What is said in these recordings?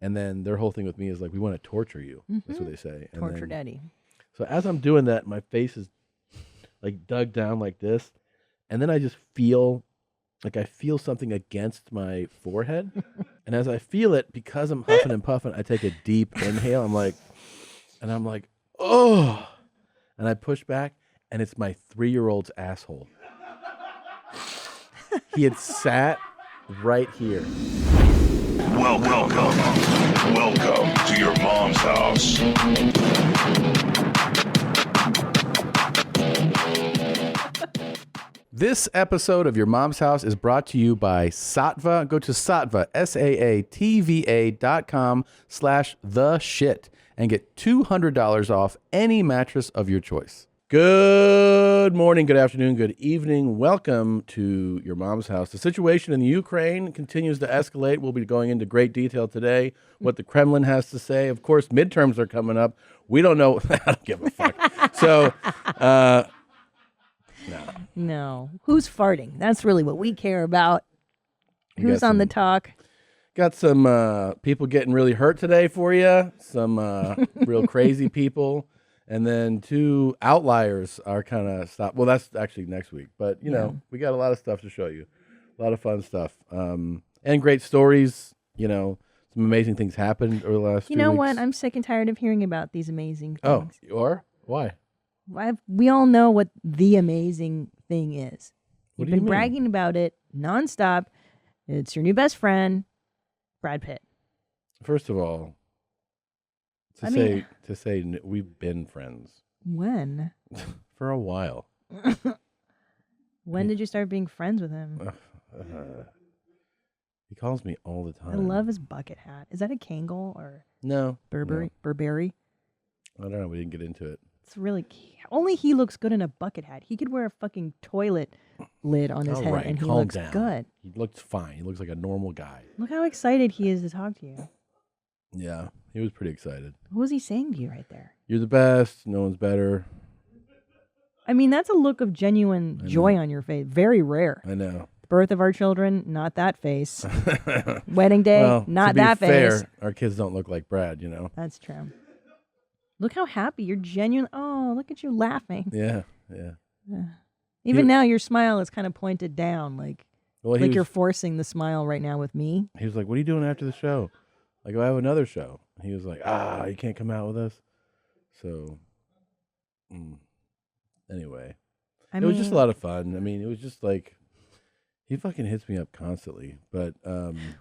And then their whole thing with me is like, we want to torture you. That's what they say. And Torture then, daddy. So as I'm doing that, my face is like dug down like this. And then I just feel like I feel something against my forehead. And as I feel it, because I'm huffing and puffing, I take a deep inhale. I'm like, oh. And I push back, and it's my 3-year-old's asshole. He had sat right here. Welcome to your mom's house. This episode of Your Mom's House is brought to you by Saatva. Go to Saatva, SAATVA.com/theshit and get $200 off any mattress of your choice. Good morning, good afternoon, good evening. Welcome to Your Mom's House. The situation in the Ukraine continues to escalate. We'll be going into great detail today, what the Kremlin has to say. Of course, midterms are coming up. We don't know. I don't give a fuck. So, No. Who's farting? That's really what we care about. Who's on the talk? Got some people getting really hurt today for you. Some real crazy people. And then 2 outliers are kind of stopped. Well, that's actually next week. But, you know, we got a lot of stuff to show you. A lot of fun stuff. And great stories. You know, some amazing things happened over the last few weeks. You know what? I'm sick and tired of hearing about these amazing things. Oh, you are? Why? We all know what the amazing thing is. What You've do you been mean? bragging about it nonstop. It's your new best friend, Brad Pitt. First of all, to say we've been friends When? for a while. When did you start being friends with him? He calls me all the time. I love his bucket hat. Is that a Kangol or No. Burberry? No. Burberry? I don't know. We didn't get into it. It's really only he looks good in a bucket hat. He could wear a fucking toilet lid on his All head right, and he calm looks down. good. He looks fine. He looks like a normal guy. Look how excited he is to talk to you. Yeah, he was pretty excited. What was he saying to you right there? You're the best. No one's better. I mean, that's a look of genuine joy on your face. Very rare. I know. Birth of our children, not that face. Wedding day, Well, not to be that fair, face. our kids don't look like Brad, you know? That's true. Look how happy. You're genuine. Oh, look at you laughing. Yeah. Even now, your smile is kind of pointed down, like Well, you're forcing the smile right now with me. He was like, what are you doing after the show? I go, I have another show. He was like, you can't come out with us? So, anyway. It was just a lot of fun. I mean, it was just like, he fucking hits me up constantly. But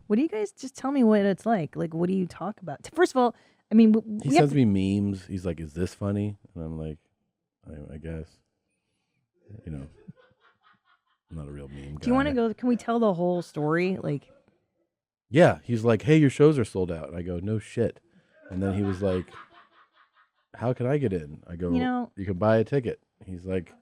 what do you guys, just tell me what it's like. Like, what do you talk about? First of all, I mean, he sends me memes. He's like, is this funny? And I'm like, I guess. You know, I'm not a real meme guy. Do you want to go, can we tell the whole story? Like, yeah, he's like, hey, your shows are sold out. And I go, no shit. And then he was like, how can I get in? I go, you can buy a ticket. He's like,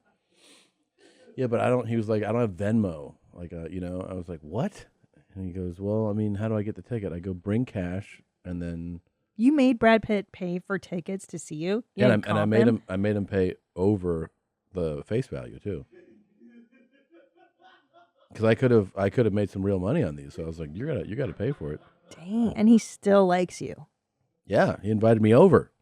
yeah, but he was like, I don't have Venmo. Like, I was like, what? And he goes, well, I mean, how do I get the ticket? I go, bring cash. And then. You made Brad Pitt pay for tickets to see you? And I made him pay over the face value too. Because I could have made some real money on these. So I was like, you gotta pay for it. Dang. And he still likes you. Yeah, he invited me over.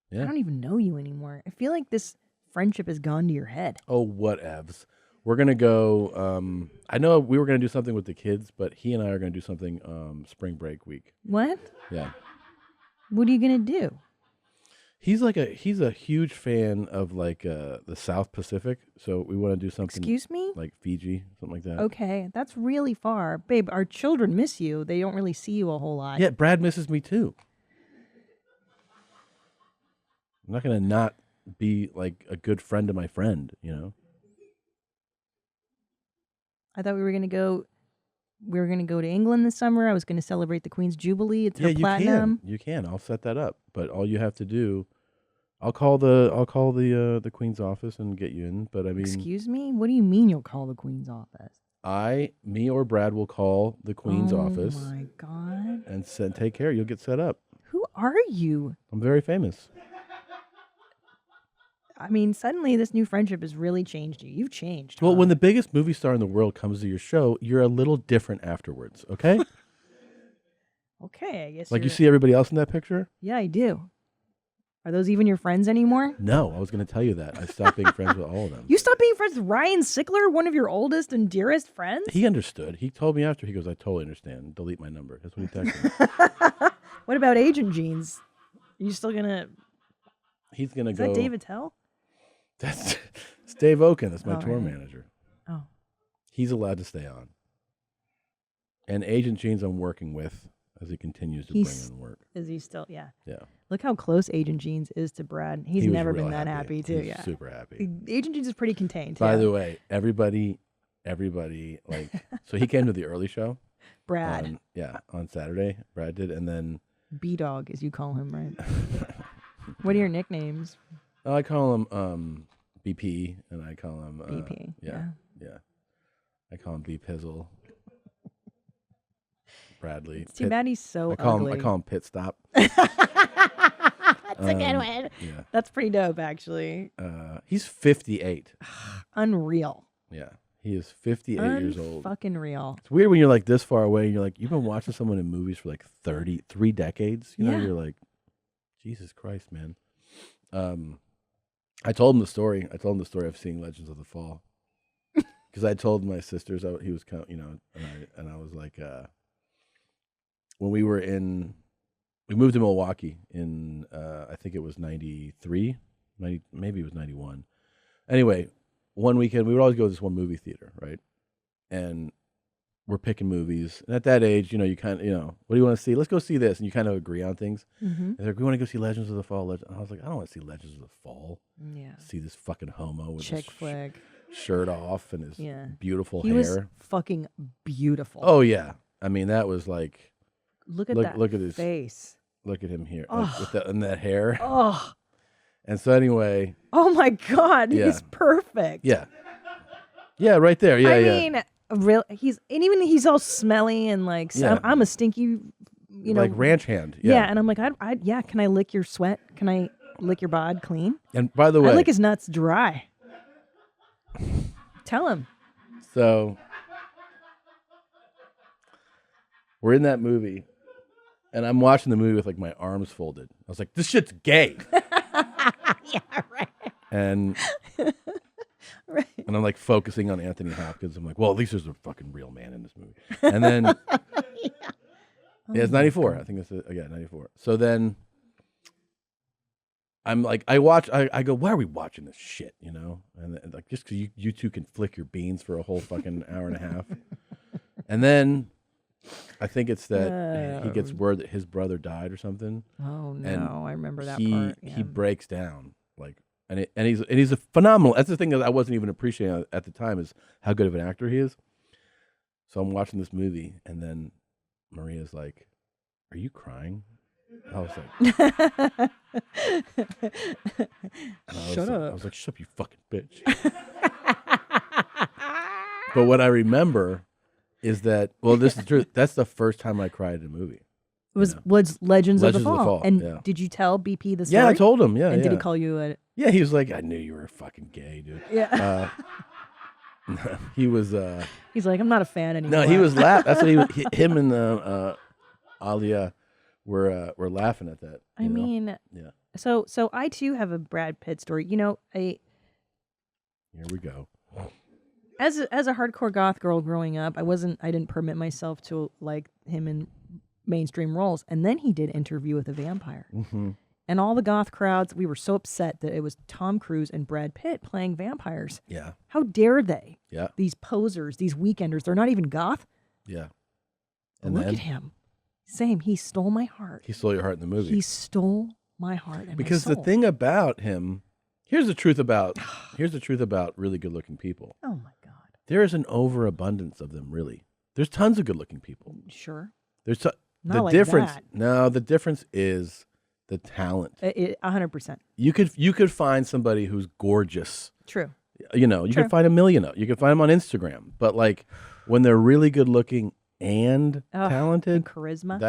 Yeah. I don't even know you anymore. I feel like this friendship has gone to your head. Oh, whatevs. We're gonna go. I know we were gonna do something with the kids, but he and I are gonna do something spring break week. What? Yeah. What are you gonna do? He's a huge fan of like the South Pacific, so we want to do something. Excuse me? Like Fiji, something like that. Okay, that's really far, babe. Our children miss you. They don't really see you a whole lot. Yeah, Brad misses me too. I'm not gonna not be like a good friend to my friend, you know. I thought we were gonna go to England this summer. I was gonna celebrate the Queen's Jubilee. It's her platinum. You can. I'll set that up. But all you have to do, I'll call the Queen's office and get you in. But I mean, excuse me. What do you mean you'll call the Queen's office? Me or Brad will call the Queen's office. Oh my God! And take care. You'll get set up. Who are you? I'm very famous. I mean, suddenly this new friendship has really changed you. You've changed. Well, when the biggest movie star in the world comes to your show, you're a little different afterwards, okay? Okay, I guess. Like you see everybody else in that picture? Yeah, I do. Are those even your friends anymore? No, I was going to tell you that. I stopped being friends with all of them. You stopped being friends with Ryan Sickler, one of your oldest and dearest friends? He understood. He told me after. He goes, I totally understand. Delete my number. That's what he texted me. What about Agent Jeans? Are you still going to... He's going to Is go... that David Tell? It's Dave Oken. That's my tour right. manager. Oh. He's allowed to stay on. And Agent Jeans I'm working with as he continues to bring in work. Is he still? Yeah. Yeah. Look how close Agent Jeans is to Brad. He's He was never real been that happy too. He's Yeah. super happy. Agent Jeans is pretty contained. By the way, everybody, like, so he came to the early show. Brad. On Saturday. Brad did. And then... B-Dog, as you call him, right? What are your nicknames? I call him BP, and I call him... BP. Yeah. I call him B-Pizzle. Bradley. It's too bad he's so I call ugly. him. I call him Pit Stop. That's a good one. Yeah. That's pretty dope, actually. He's 58. Unreal. Yeah, he is 58 years old. Fucking real. It's weird when you're like this far away and you're like, you've been watching someone in movies for like 3 decades. You know, you're like, Jesus Christ, man. I told him the story. Of seeing Legends of the Fall. Because I told my sisters he was, and I was like, when we moved to Milwaukee in, I think it was 93, maybe it was 91. Anyway, one weekend, we would always go to this one movie theater, right? And we're picking movies. And at that age, you kind of, what do you want to see? Let's go see this. And you kind of agree on things. Mm-hmm. And they're like, we want to go see Legends of the Fall. And I was like, I don't want to see Legends of the Fall. Yeah. See this fucking homo with Chick his flick. shirt off and his beautiful he hair. Was fucking beautiful. Oh, yeah. I mean, that was like... Look at his face. Look at him here. With that hair. Oh. And so anyway... Oh, my God. He's perfect. Yeah. Yeah, right there. Yeah, I mean, he's all smelly and like, so I'm a stinky, like ranch hand. Yeah. And I'm like, can I lick your sweat? Can I lick your bod clean? And by the way... I lick his nuts dry. Tell him. So... we're in that movie. And I'm watching the movie with like my arms folded. I was like, this shit's gay. Yeah, right. And and I'm like focusing on Anthony Hopkins. I'm like, well, at least there's a fucking real man in this movie. And then it's 94. I think it's 94. So then I'm like, I go, why are we watching this shit? And like just because you two can flick your beans for a whole fucking hour and a half. And then I think it's that he gets word that his brother died or something. Oh no, and I remember that part. Yeah. He breaks down like, and he's a phenomenal. That's the thing that I wasn't even appreciating at the time is how good of an actor he is. So I'm watching this movie, and then Maria's like, "Are you crying?" I was like, "Shut up!" I was like, "Shut up, you fucking bitch." But what I remember is that, well, this is true. That's the first time I cried in a movie. Was Legends of the Fall. And yeah. Did you tell BP the story? Yeah, I told him. Yeah, and did he call you a... Yeah, he was like, I knew you were fucking gay, dude. Yeah. He was... He's like, I'm not a fan anymore. No, he was laughing. That's what he was... Him and Alia were laughing at that. I mean... Yeah. So I, too, have a Brad Pitt story. Here we go. As a hardcore goth girl growing up, I didn't permit myself to like him in mainstream roles. And then he did Interview with a Vampire. Mm-hmm. And all the goth crowds, we were so upset that it was Tom Cruise and Brad Pitt playing vampires. Yeah. How dare they? Yeah. These posers, these weekenders, they're not even goth. Yeah. And look at him. Same. He stole my heart. He stole your heart in the movie. He stole my heart and because my the thing about him, here's the truth about really good looking people. Oh my God. There is an overabundance of them, really. There's tons of good looking people. Sure. There's Not the like difference. that. No, the difference is the talent. 100%. You could find somebody who's gorgeous. True. You could find a million. You could find them on Instagram. But like when they're really good looking and talented, and charisma.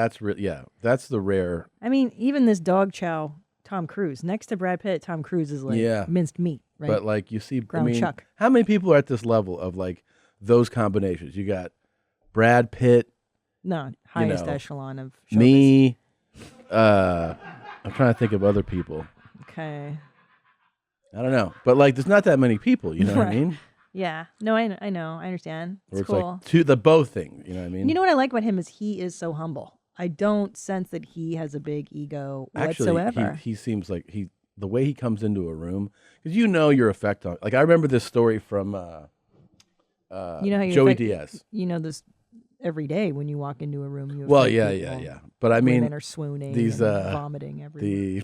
That's the rare. I mean, even this dog chow Tom Cruise next to Brad Pitt, Tom Cruise is like minced meat, right? But like you see, ground chuck. How many people are at this level of like those combinations? You got Brad Pitt, No, highest know, echelon of showbiz. me. I'm trying to think of other people. Okay. I don't know, but like, there's not that many people. You know what I Right. mean? Yeah. No, I know. I understand. Or It's it's cool. like the both thing. You know what I mean? You know what I like about him is he is so humble. I don't sense that he has a big ego Actually, whatsoever. he seems like the way he comes into a room, because your effect on. Like, I remember this story from you know how you Joey affect- Diaz. You know this every day when you walk into a room. You Well, affect yeah, people. yeah. But I mean, Women are swooning, these and vomiting everywhere.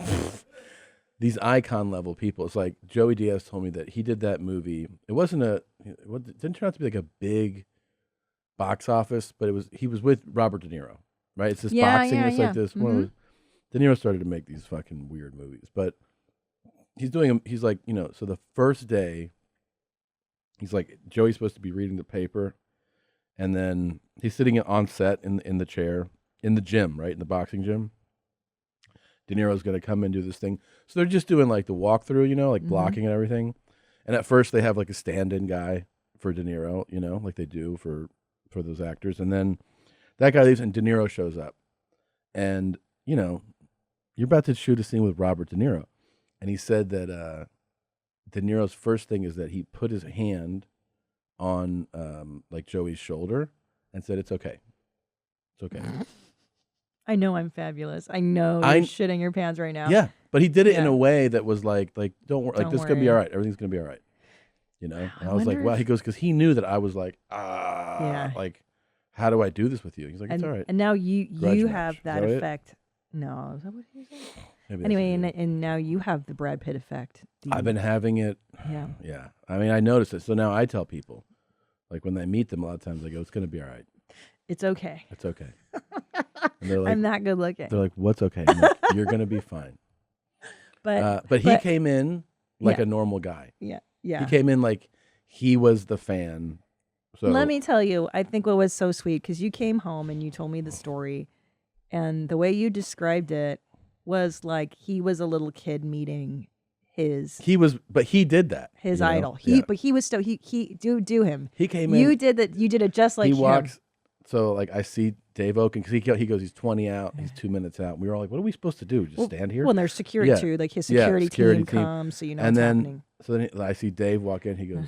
these icon level people. It's like Joey Diaz told me that he did that movie. It didn't turn out to be like a big box office, but he was with Robert De Niro, right? It's this boxing. It's like this one of those. De Niro started to make these fucking weird movies, but he's doing them. He's like, so the first day, he's like, Joey's supposed to be reading the paper, and then he's sitting on set in the chair in the gym, right, in the boxing gym. De Niro's going to come and do this thing. So they're just doing like the walkthrough, like blocking and everything. And at first they have like a stand-in guy for De Niro, like they do for those actors. And then that guy leaves and De Niro shows up. And, you're about to shoot a scene with Robert De Niro. And he said that De Niro's first thing is that he put his hand on like Joey's shoulder and said, "It's okay. It's okay." I know I'm fabulous. I know you're shitting your pants right now. Yeah, but he did it in a way that was like, don't worry, like, this is gonna be worry. all right. Everything's gonna be all right. And I was like, wonder wow. if- He goes, because he knew that I was like, Yeah. like, how do I do this with you? He's like, it's all right. And now you Grudge have match. that Is that it? effect. No, is that what he said? Maybe Anyway, that's and now you have the Brad Pitt effect. I've been having it. Yeah. Yeah. I mean, I noticed it. So now I tell people, like, when they meet them, a lot of times I go, it's gonna be all right. It's okay. It's okay. And they're like, I'm that good looking. They're like, what's okay? I'm like, you're gonna be fine. But he came in like a normal guy. Yeah. Yeah. He came in like he was the fan. So Let me tell you, I think what was so sweet, because you came home and you told me the story, and the way you described it was like he was a little kid meeting but he did that. his you know? idol. Yeah. But he was still do him. He came in. You did that. You did it just like He him. walks. So like I see Dave Oken, because he goes, he's 20 out, he's 2 minutes out. We were all like, what are we supposed to do? Just stand here? Well, and there's security Yeah. too. Like his Yeah, security, security team team. comes, so you know And what's then happening. so then I see Dave walk in. He goes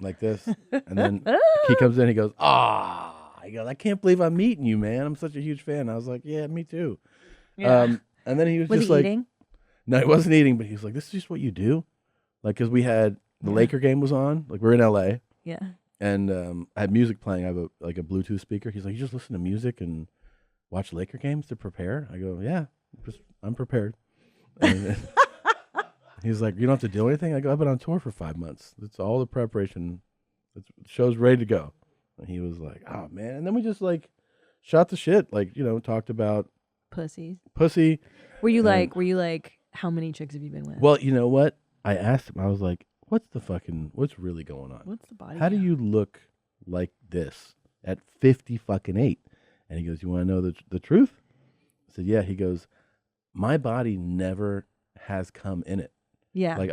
like this, and then he comes in. He goes, He goes, I can't believe I'm meeting you, man. I'm such a huge fan. I was like, yeah, me too. Yeah. And then he was just he like, eating? no, he wasn't eating, but he was like, this is just what you do. Like, because we had the Laker game was on. Like, we're in LA. Yeah. And I had music playing. I have a Bluetooth speaker. He's like, you just listen to music and watch Laker games to prepare? I go, yeah, I'm prepared. And he's like, you don't have to do anything? I go, I've been on tour for 5 months. It's all the preparation. The show's ready to go. And he was like, oh, man. And then we just, like, shot the shit. Like, talked about Pussy. Were you like, how many chicks have you been with? Well, you know what? I asked him, I was like, what's really going on? What's the body How do count? you look like this at 50-8? And he goes, you want to know the truth? I said, yeah. He goes, my body never has come in it. Yeah. Like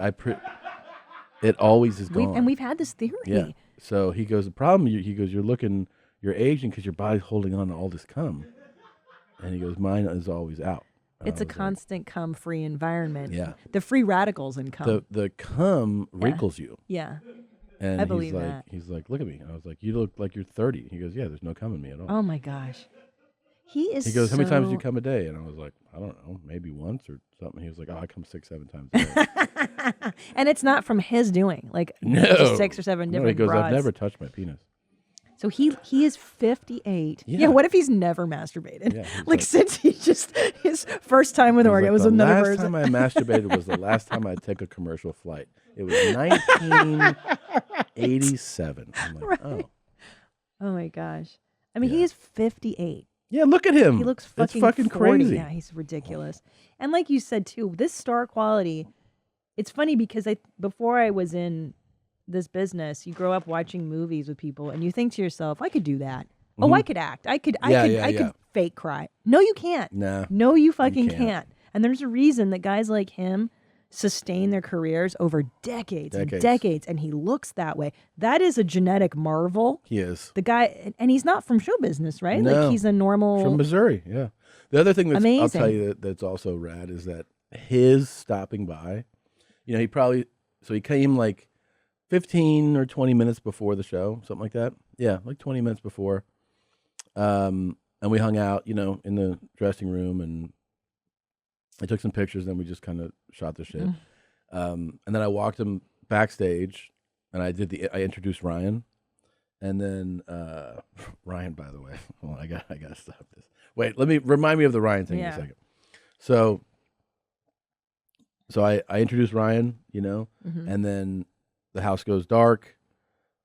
it always is gone. We've had this theory. Yeah. So he goes, the problem, he goes, you're aging because your body's holding on to all this cum. And he goes, mine is always out. And It's I a was like, cum-free environment. Yeah. The free radicals in cum. the cum wrinkles you. Yeah. And I believe he's like, that. he's like, look at me. I was like, you look like you're 30. He goes, yeah, there's no cum in me at all. Oh my gosh. He He goes, how many times do you come a day? And I was like, I don't know, maybe once or something. He was like, oh, I come 6-7 times a day. And it's not from his doing. Like No. just 6 or 7 No, different he goes, broads. I've never touched my penis. So he is 58. Yeah. Yeah. What if he's never masturbated? Yeah, he's like like- since he just his first time with He's orgasm like, was the another last person. time I masturbated was the last time I took a commercial flight. It was 1987. I'm like, Right. oh. Oh my gosh. I mean, Yeah. he is 58. Yeah, look at him. He looks It's fucking, fucking 40. crazy. Yeah, he's ridiculous. And like you said too, this star quality, it's funny because before I was in this business, you grow up watching movies with people and you think to yourself, I could do that. Oh, I could act. I could fake cry. No, you can't. Nah. No, you fucking can't. can't. And there's a reason that guys like him sustain their careers over decades and Decades. decades, and he looks that way. That is a genetic marvel. He is. The guy, and he's not from show business, right? No. Like he's a normal. From Missouri, yeah. The other thing that's, I'll Amazing. tell you that's also rad is that his stopping by, he came like 15 or 20 minutes before the show, something like that. Yeah, like 20 minutes before. And we hung out, in the dressing room, and I took some pictures, then we just kind of shot the shit. And then I walked him backstage, and I introduced Ryan. And then Ryan, by the way, hold on, I gotta stop this. Wait, remind me of the Ryan thing in a second. So I introduced Ryan, and then the house goes dark,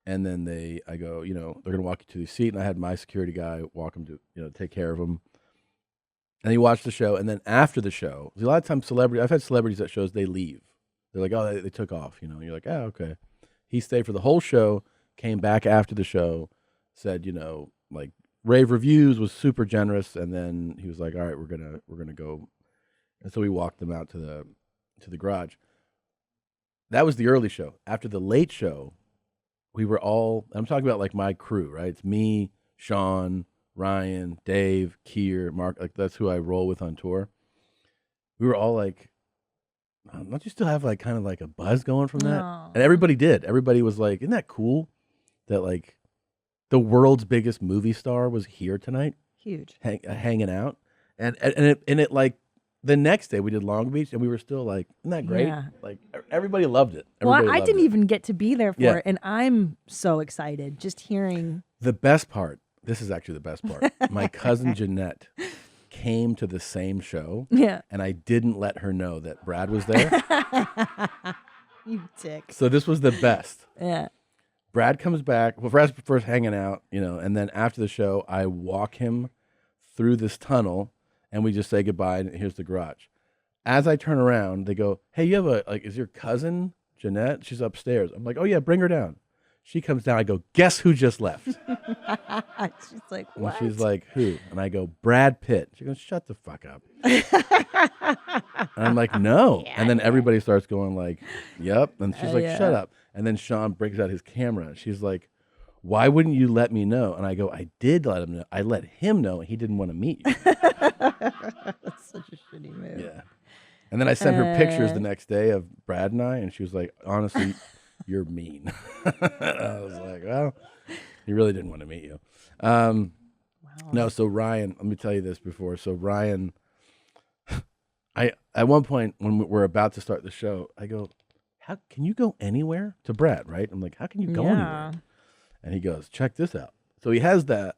and then I go, they're gonna walk you to the seat, and I had my security guy walk him to, take care of him. And he watched the show, and then after the show, a lot of times I've had celebrities at shows, they leave. They're like, oh, they took off, and you're like, oh, okay. He stayed for the whole show, came back after the show, said, like rave reviews, was super generous, and then he was like, all right, we're gonna go. And so we walked them out to the garage. That was the early show. After the late show, we were all, I'm talking about like my crew, right? It's me, Sean, Ryan, Dave, Keir, Mark, like that's who I roll with on tour. We were all like, don't you still have like kind of like a buzz going from that? No. And everybody did. Everybody was like, isn't that cool that like the world's biggest movie star was here tonight? Huge. Hanging out. And it like the next day we did Long Beach, and we were still like, isn't that great? Yeah. Like everybody loved it. Well, Everybody I loved didn't it. even get to be there for Yeah. it, and I'm so excited just hearing. The best part, this is actually the best part. My cousin Jeanette came to the same show, Yeah. and I didn't let her know that Brad was there. You dick. So this was the best. Yeah. Brad comes back. Well, Brad's first hanging out, and then after the show, I walk him through this tunnel, and we just say goodbye, and here's the garage. As I turn around, they go, hey, you have is your cousin Jeanette? She's upstairs. I'm like, oh, yeah, bring her down. She comes down. I go, guess who just left? She's like, And what? she's like, who? And I go, Brad Pitt. She goes, shut the fuck up. And I'm like, no. And then everybody starts going like, yep. And she's like, yeah. shut up. And then Sean brings out his camera. She's like, why wouldn't you let me know? And I go, I did let him know. I let him know, and he didn't want to meet you. That's such a shitty move. Yeah. And then I sent her pictures the next day of Brad and I, and she was like, honestly, you're mean. I was like, well, he really didn't want to meet you. Wow. No, so Ryan, let me tell you this before. So Ryan, at one point when we're about to start the show, I go, how can you go anywhere? To Brad, right? I'm like, how can you go anywhere? And he goes, check this out. So he has the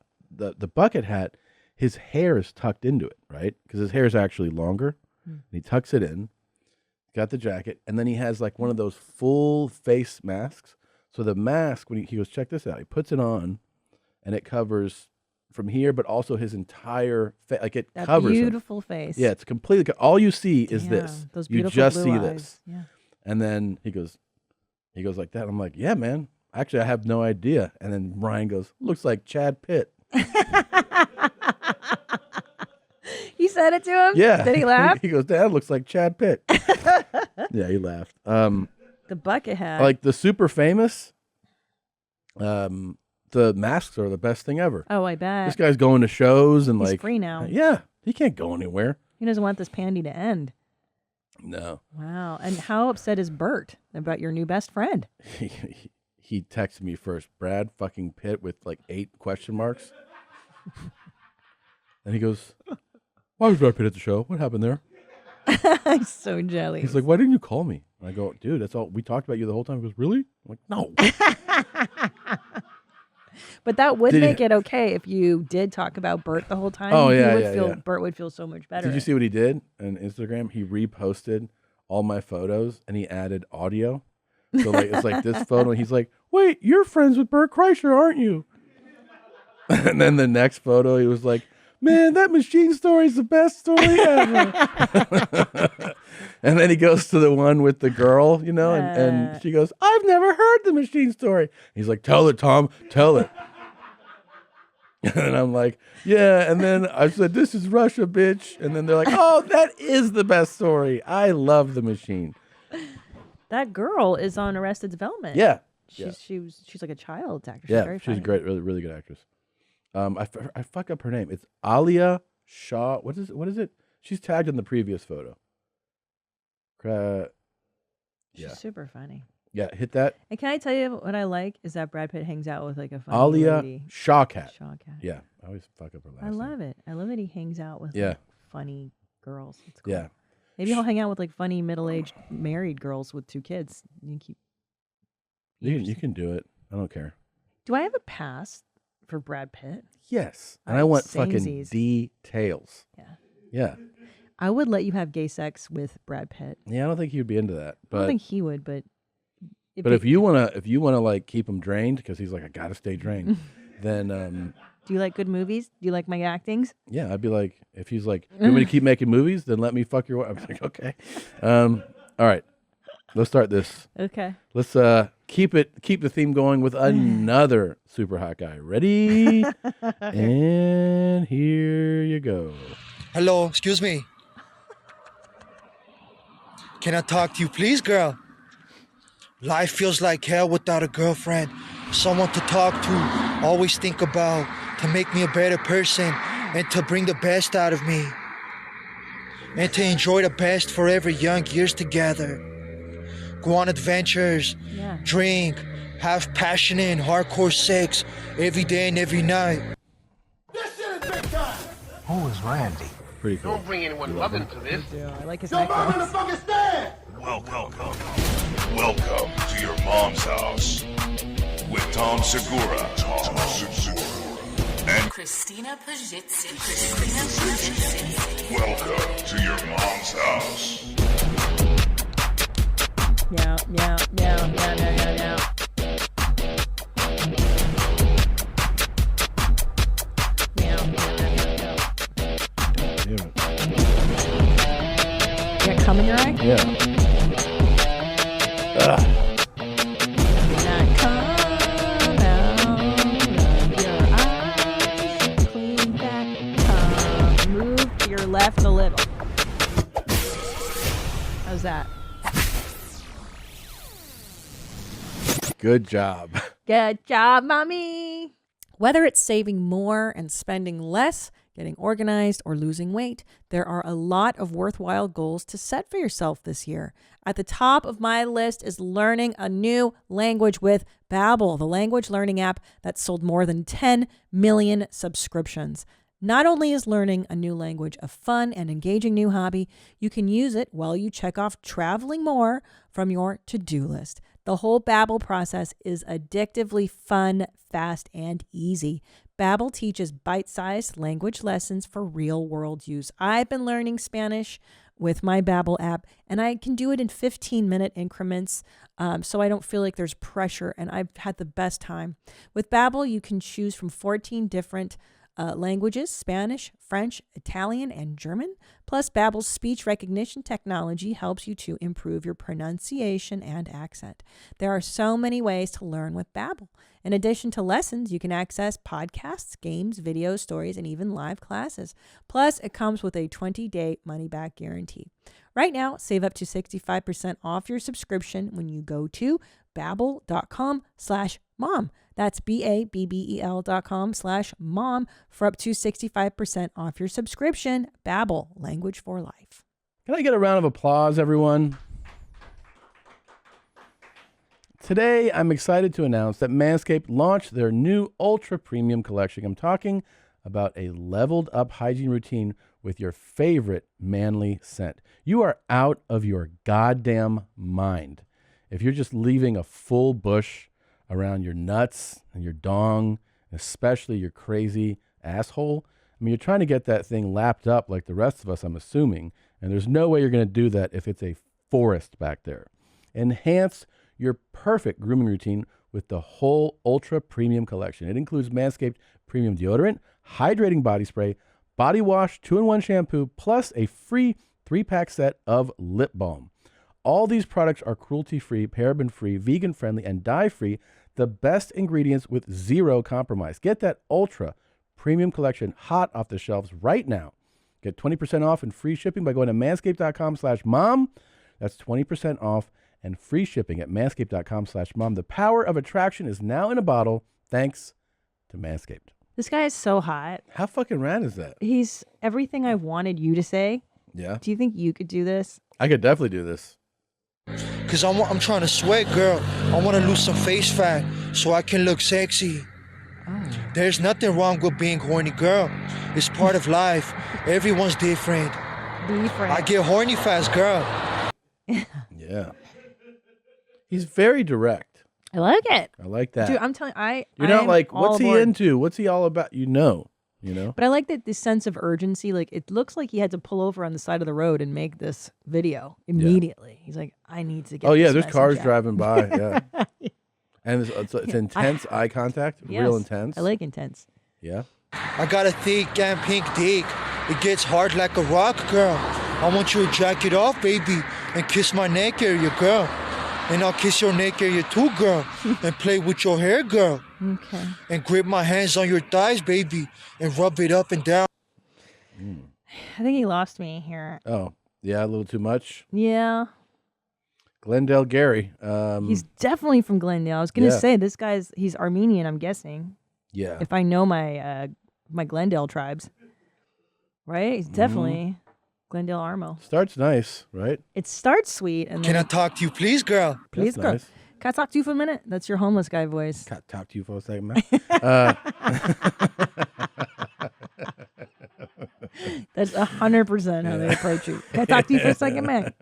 bucket hat. His hair is tucked into it, right? Because his hair is actually longer. And he tucks it in. Got the jacket, and then he has like one of those full face masks. So the mask, when he goes, check this out. He puts it on, and it covers from here, but also his entire face. Like it That covers him. beautiful face. Yeah, it's completely. All you see is Yeah, this. Those You beautiful just blue see eyes. this. Yeah. And then he goes like that. I'm like, yeah, man. Actually, I have no idea. And then Ryan goes, looks like Chad Pitt. You said it to him? Yeah. Did he laugh? He goes, Dad, looks like Chad Pitt. Yeah, he laughed. The bucket hat. Like the super famous, the masks are the best thing ever. Oh, I bet. This guy's going to shows and He's like free now. Yeah, he can't go anywhere. He doesn't want this pandy to end. No. Wow. And how upset is Bert about your new best friend? He texted me first, Brad fucking Pitt with like 8 question marks. And he goes, why was Brad Pitt at the show? What happened there? I'm so jealous. He's like, why didn't you call me? And I go, dude, that's all. We talked about you the whole time. He goes, really? I'm like, no. But that would Did make he- it okay if you did talk about Bert the whole time. Oh, He yeah, would yeah, feel, yeah. Bert would feel so much better. Did you see what he did on Instagram? He reposted all my photos and he added audio. So like it's like this photo. And he's like, wait, you're friends with Bert Kreischer, aren't you? And then the next photo, he was like, man, that machine story is the best story ever. And then he goes to the one with the girl, and she goes, I've never heard the machine story. He's like, tell it, Tom, tell it. And I'm like, yeah. And then I said, this is Russia, bitch. And then they're like, oh, that is the best story. I love the machine. That girl is on Arrested Development. Yeah. She's like a child actor. She's Yeah, very she's funny. a great, really good actress. I fuck up her name. It's Alia Shaw. What is it? She's tagged in the previous photo. She's super funny. Yeah, hit that. And can I tell you what I like is that Brad Pitt hangs out with like a funny Alia lady. Shawkat. Shawkat. Yeah, I always fuck up her last I name. love it. I love that he hangs out with like, funny girls. It's cool. Yeah. Maybe he'll hang out with like funny middle-aged married girls with 2 kids. You keep. You can do it. I don't care. Do I have a pass for Brad Pitt? Yes, and I want fucking Samesies. details. Yeah. Yeah. I would let you have gay sex with Brad Pitt. Yeah, I don't think he'd be into that. I But don't think he would, but if you wanna like keep him drained because he's like I gotta stay drained, then do you like good movies? Do you like my actings? yeah, I'd be like if he's like you want me to keep making movies, then let me fuck your wife. I'm like okay, all right, let's start this. Okay. Let's keep the theme going with another super hot guy. Ready? And here you go. Hello, excuse me. Can I talk to you, please, girl? Life feels like hell without a girlfriend. Someone to talk to, always think about, to make me a better person, and to bring the best out of me. And to enjoy the best forever young years together. Go on adventures, drink, have passionate and hardcore sex every day and every night. This shit is big time. Who is Randy? Pretty cool. Don't bring anyone love into this. Yeah, I like his Jump up in the fucking stand. Welcome to your mom's house with Tom Segura. And Christina Pajitsin. welcome to your mom's house. Yeah. You got cum in your eye? Yeah. Not come out of your eyes. Clean that cum. Move to your left a little. How's that? Good job. Good job, mommy. Whether it's saving more and spending less, getting organized, or losing weight, there are a lot of worthwhile goals to set for yourself this year. At the top of my list is learning a new language with Babbel, the language learning app that sold more than 10 million subscriptions. Not only is learning a new language a fun and engaging new hobby, you can use it while you check off traveling more from your to-do list. The whole Babbel process is addictively fun, fast, and easy. Babbel teaches bite-sized language lessons for real-world use. I've been learning Spanish with my Babbel app, and I can do it in 15-minute increments, so I don't feel like there's pressure, and I've had the best time. With Babbel, you can choose from 14 different languages: Spanish, French, Italian, and German. Plus, Babbel's speech recognition technology helps you to improve your pronunciation and accent. There are so many ways to learn with Babbel. In addition to lessons, you can access podcasts, games, videos, stories, and even live classes. Plus, it comes with a 20-day money-back guarantee. Right now, save up to 65% off your subscription when you go to babbel.com/mom. That's BABBEL.com/mom for up to 65% off your subscription. Babbel, language for life. Can I get a round of applause, everyone? Today, I'm excited to announce that Manscaped launched their new Ultra Premium collection. I'm talking about a leveled up hygiene routine with your favorite manly scent. You are out of your goddamn mind if you're just leaving a full bush around your nuts and your dong, especially your crazy asshole. I mean, you're trying to get that thing lapped up like the rest of us, I'm assuming, and there's no way you're going to do that if it's a forest back there. Enhance your perfect grooming routine with the whole Ultra Premium collection. It includes Manscaped Premium Deodorant, Hydrating Body Spray, Body Wash, 2-in-1 shampoo, plus a free 3-pack set of lip balm. All these products are cruelty-free, paraben-free, vegan-friendly, and dye-free, the best ingredients with zero compromise. Get that Ultra Premium collection hot off the shelves right now. Get 20% off and free shipping by going to manscaped.com/mom. That's 20% off and free shipping at manscaped.com/mom. The power of attraction is now in a bottle thanks to Manscaped. This guy is so hot. How fucking rad is that? He's everything I wanted you to say. Yeah. Do you think you could do this? I could definitely do this. Cause I'm trying to sweat, girl. I want to lose some face fat so I can look sexy. There's nothing wrong with being horny, girl. It's part of life. Everyone's different. I get horny fast, girl. Yeah. He's very direct. I like it. I like that. Dude, I'm telling you, You're not I'm like, all what's he aboard. into? What's he all about? You know. But I like that this sense of urgency. Like, it looks like he had to pull over on the side of the road and make this video immediately. He's like, I need to get Oh, yeah, this there's message cars out. driving by. Yeah. And it's intense eye contact, real Yes, intense. I like intense. Yeah. I got a thick and pink dick. It gets hard like a rock, girl. I want you to jack it off, baby, and kiss my neck area, girl. And I'll kiss your neck area too, girl. And play with your hair, girl. Okay. And grip my hands on your thighs, baby, and rub it up and down. I think he lost me here. Oh, yeah, a little too much. Yeah. Glendale Gary. He's definitely from Glendale. I was going to Yeah. say, he's Armenian, I'm guessing. Yeah. If I know my my Glendale tribes. Right? He's definitely Glendale Armo. Starts nice, right? It starts sweet and Can I then talk to you, please, girl? please That's go. nice. Can I talk to you for a minute? That's your homeless guy voice. Can I talk to you for a second, man? That's 100% how they approach you. Can I talk to you for a second, man?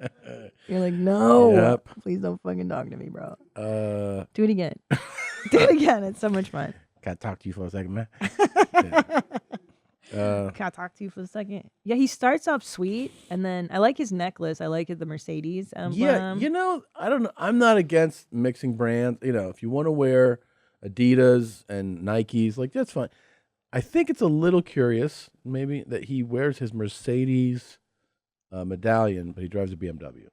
You're like, no. Yep. Please don't fucking talk to me, bro. Uh, Do it again. Do it again. It's so much fun. Can I talk to you for a second, man? Can I talk to you for a second? Yeah, he starts off sweet, and then I like his necklace. I like the Mercedes emblem. Yeah, you know, I don't know. I'm not against mixing brands. You know, if you want to wear Adidas and Nikes, like that's fine. I think it's a little curious, maybe, that he wears his Mercedes medallion, but he drives a BMW.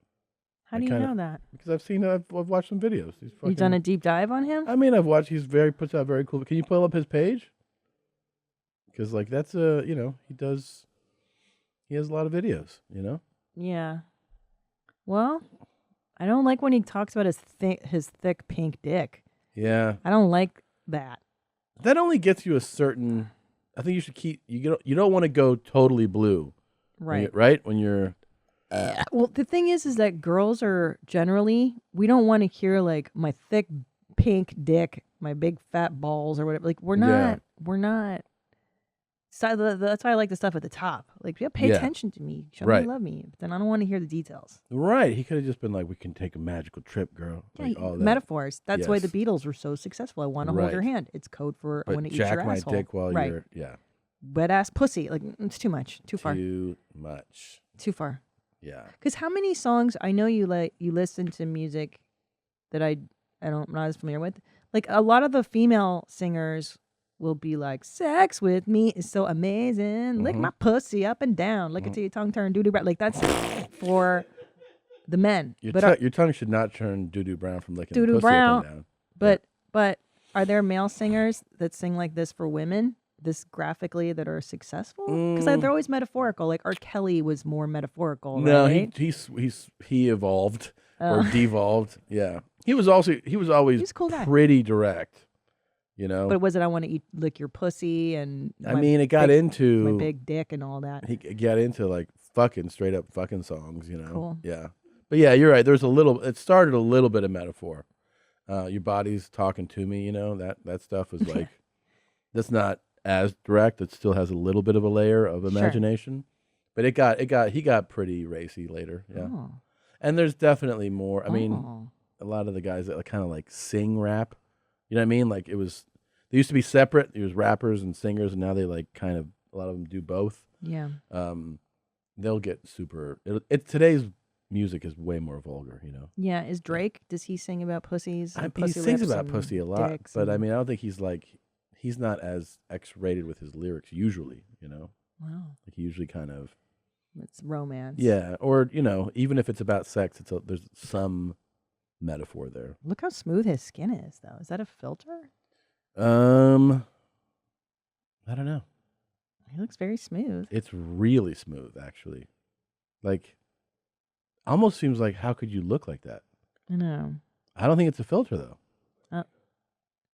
How do you know that? Because I've watched some videos. He's You've done a deep dive on him? I mean, I've watched. Puts out very cool. Can you pull up his page? Because like that's you know, he has a lot of videos. You know. Yeah. Well, I don't like when he talks about his thick pink dick. Yeah. I don't like that. That only gets you a certain. I think you should keep. You don't want to go totally blue. Right. Right when you're. Well, the thing is that girls are generally, we don't want to hear like my thick pink dick, my big fat balls or whatever. Like we're not. So that's why I like the stuff at the top. Like, yeah, pay attention to me, show me you love me. But then I don't want to hear the details. Right. He could have just been like, "We can take a magical trip, girl." Yeah, like, all that. metaphors. That's why the Yes. Beatles were so successful. I want to hold Right. your hand. It's code for I But want to eat jack your my asshole. dick while right. you're Wet ass pussy. Like it's too much. Too far. Too much. Too far. Yeah. Because how many songs I know you listen to music that I'm not as familiar with. Like a lot of the female singers will be like, "Sex with me is so amazing. Lick my pussy up and down. Lick it till your tongue turn doo doo brown." Like that's for the men. Your tongue should not turn doo doo brown from licking Doo-doo the pussy brown. up and down. But are there male singers that sing like this for women? This graphically that are successful? Because they're always metaphorical. Like R. Kelly was more metaphorical. No, right? he evolved or devolved. Yeah, he was always He's a cool guy. pretty direct. You know, But was it I want to lick your pussy and I mean, it got into my big dick and all that. He got into like fucking straight up fucking songs. You know, Cool. Yeah, but yeah, you're right. There's a little. It started a little bit of metaphor. Your body's talking to me. You know that stuff was like that's not as direct. It still has a little bit of a layer of imagination, but he got pretty racy later. Yeah, Oh. and there's definitely more. I mean, Oh. a lot of the guys that kind of like sing rap. You know what I mean? Like they used to be separate. There was rappers and singers, and now they like kind of a lot of them do both. Yeah. They'll get super. Today's music is way more vulgar. You know. Yeah. Is Drake? Does he sing about pussies? And He pussy sings lips about and pussy a lot, dicks but I and- mean, I don't think he's not as X-rated with his lyrics usually. You know, Wow. like he usually kind of It's romance. yeah, or you know, even if it's about sex, there's some metaphor there. Look how smooth his skin is, though. Is that a filter? I don't know. He looks very smooth. It's really smooth, actually. Like, Almost seems like, how could you look like that? I know. I don't think it's a filter though.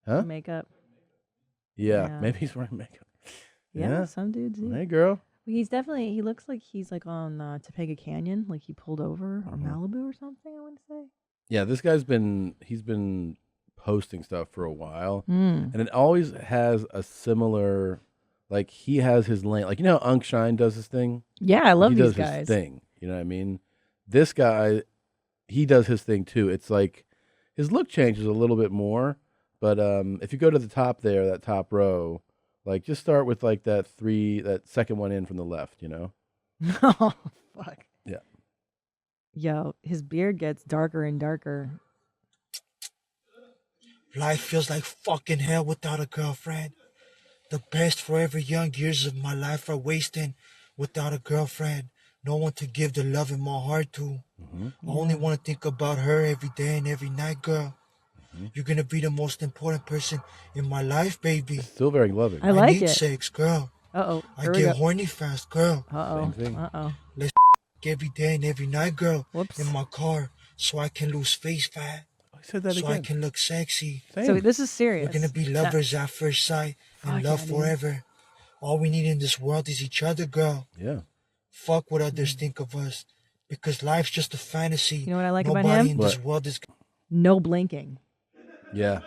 Huh? Makeup. Yeah, maybe he's wearing makeup. Yeah, some dudes do. Hey, girl. He looks like he's like on Topeka Canyon, like he pulled over, or Malibu or something, I want to say. Yeah, this guy's he's been posting stuff for a while, Mm. and it always has a similar, like he has his lane. Like, you know how Unshine does his thing? Yeah, I love he these does guys. his thing. You know what I mean? This guy, he does his thing too. It's like his look changes a little bit more, but if you go to the top there, that top row, like just start with like that second one in from the left, you know? Oh, fuck. Yeah. Yo, his beard gets darker and darker. Life feels like fucking hell without a girlfriend. The best forever young years of my life are wasting without a girlfriend. No one to give the love in my heart to. I only want to think about her every day and every night, girl. You're going to be the most important person in my life, baby. Still very loving. I like need it. sex, girl. Uh-oh. I Here we get go. horny fast, girl. Uh-oh. Same thing. Uh-oh. Let's every day and every night, girl. Whoops. In my car so I can lose face fat. I said that So I again. can look sexy. Same. So this is serious. We're going to be lovers at first sight and Fuck love yeah, dude. forever. All we need in this world is each other, girl. Yeah. Fuck what others think of us. Because life's just a fantasy. You know what I like Nobody about him? in this What? world is... No blinking. Yeah.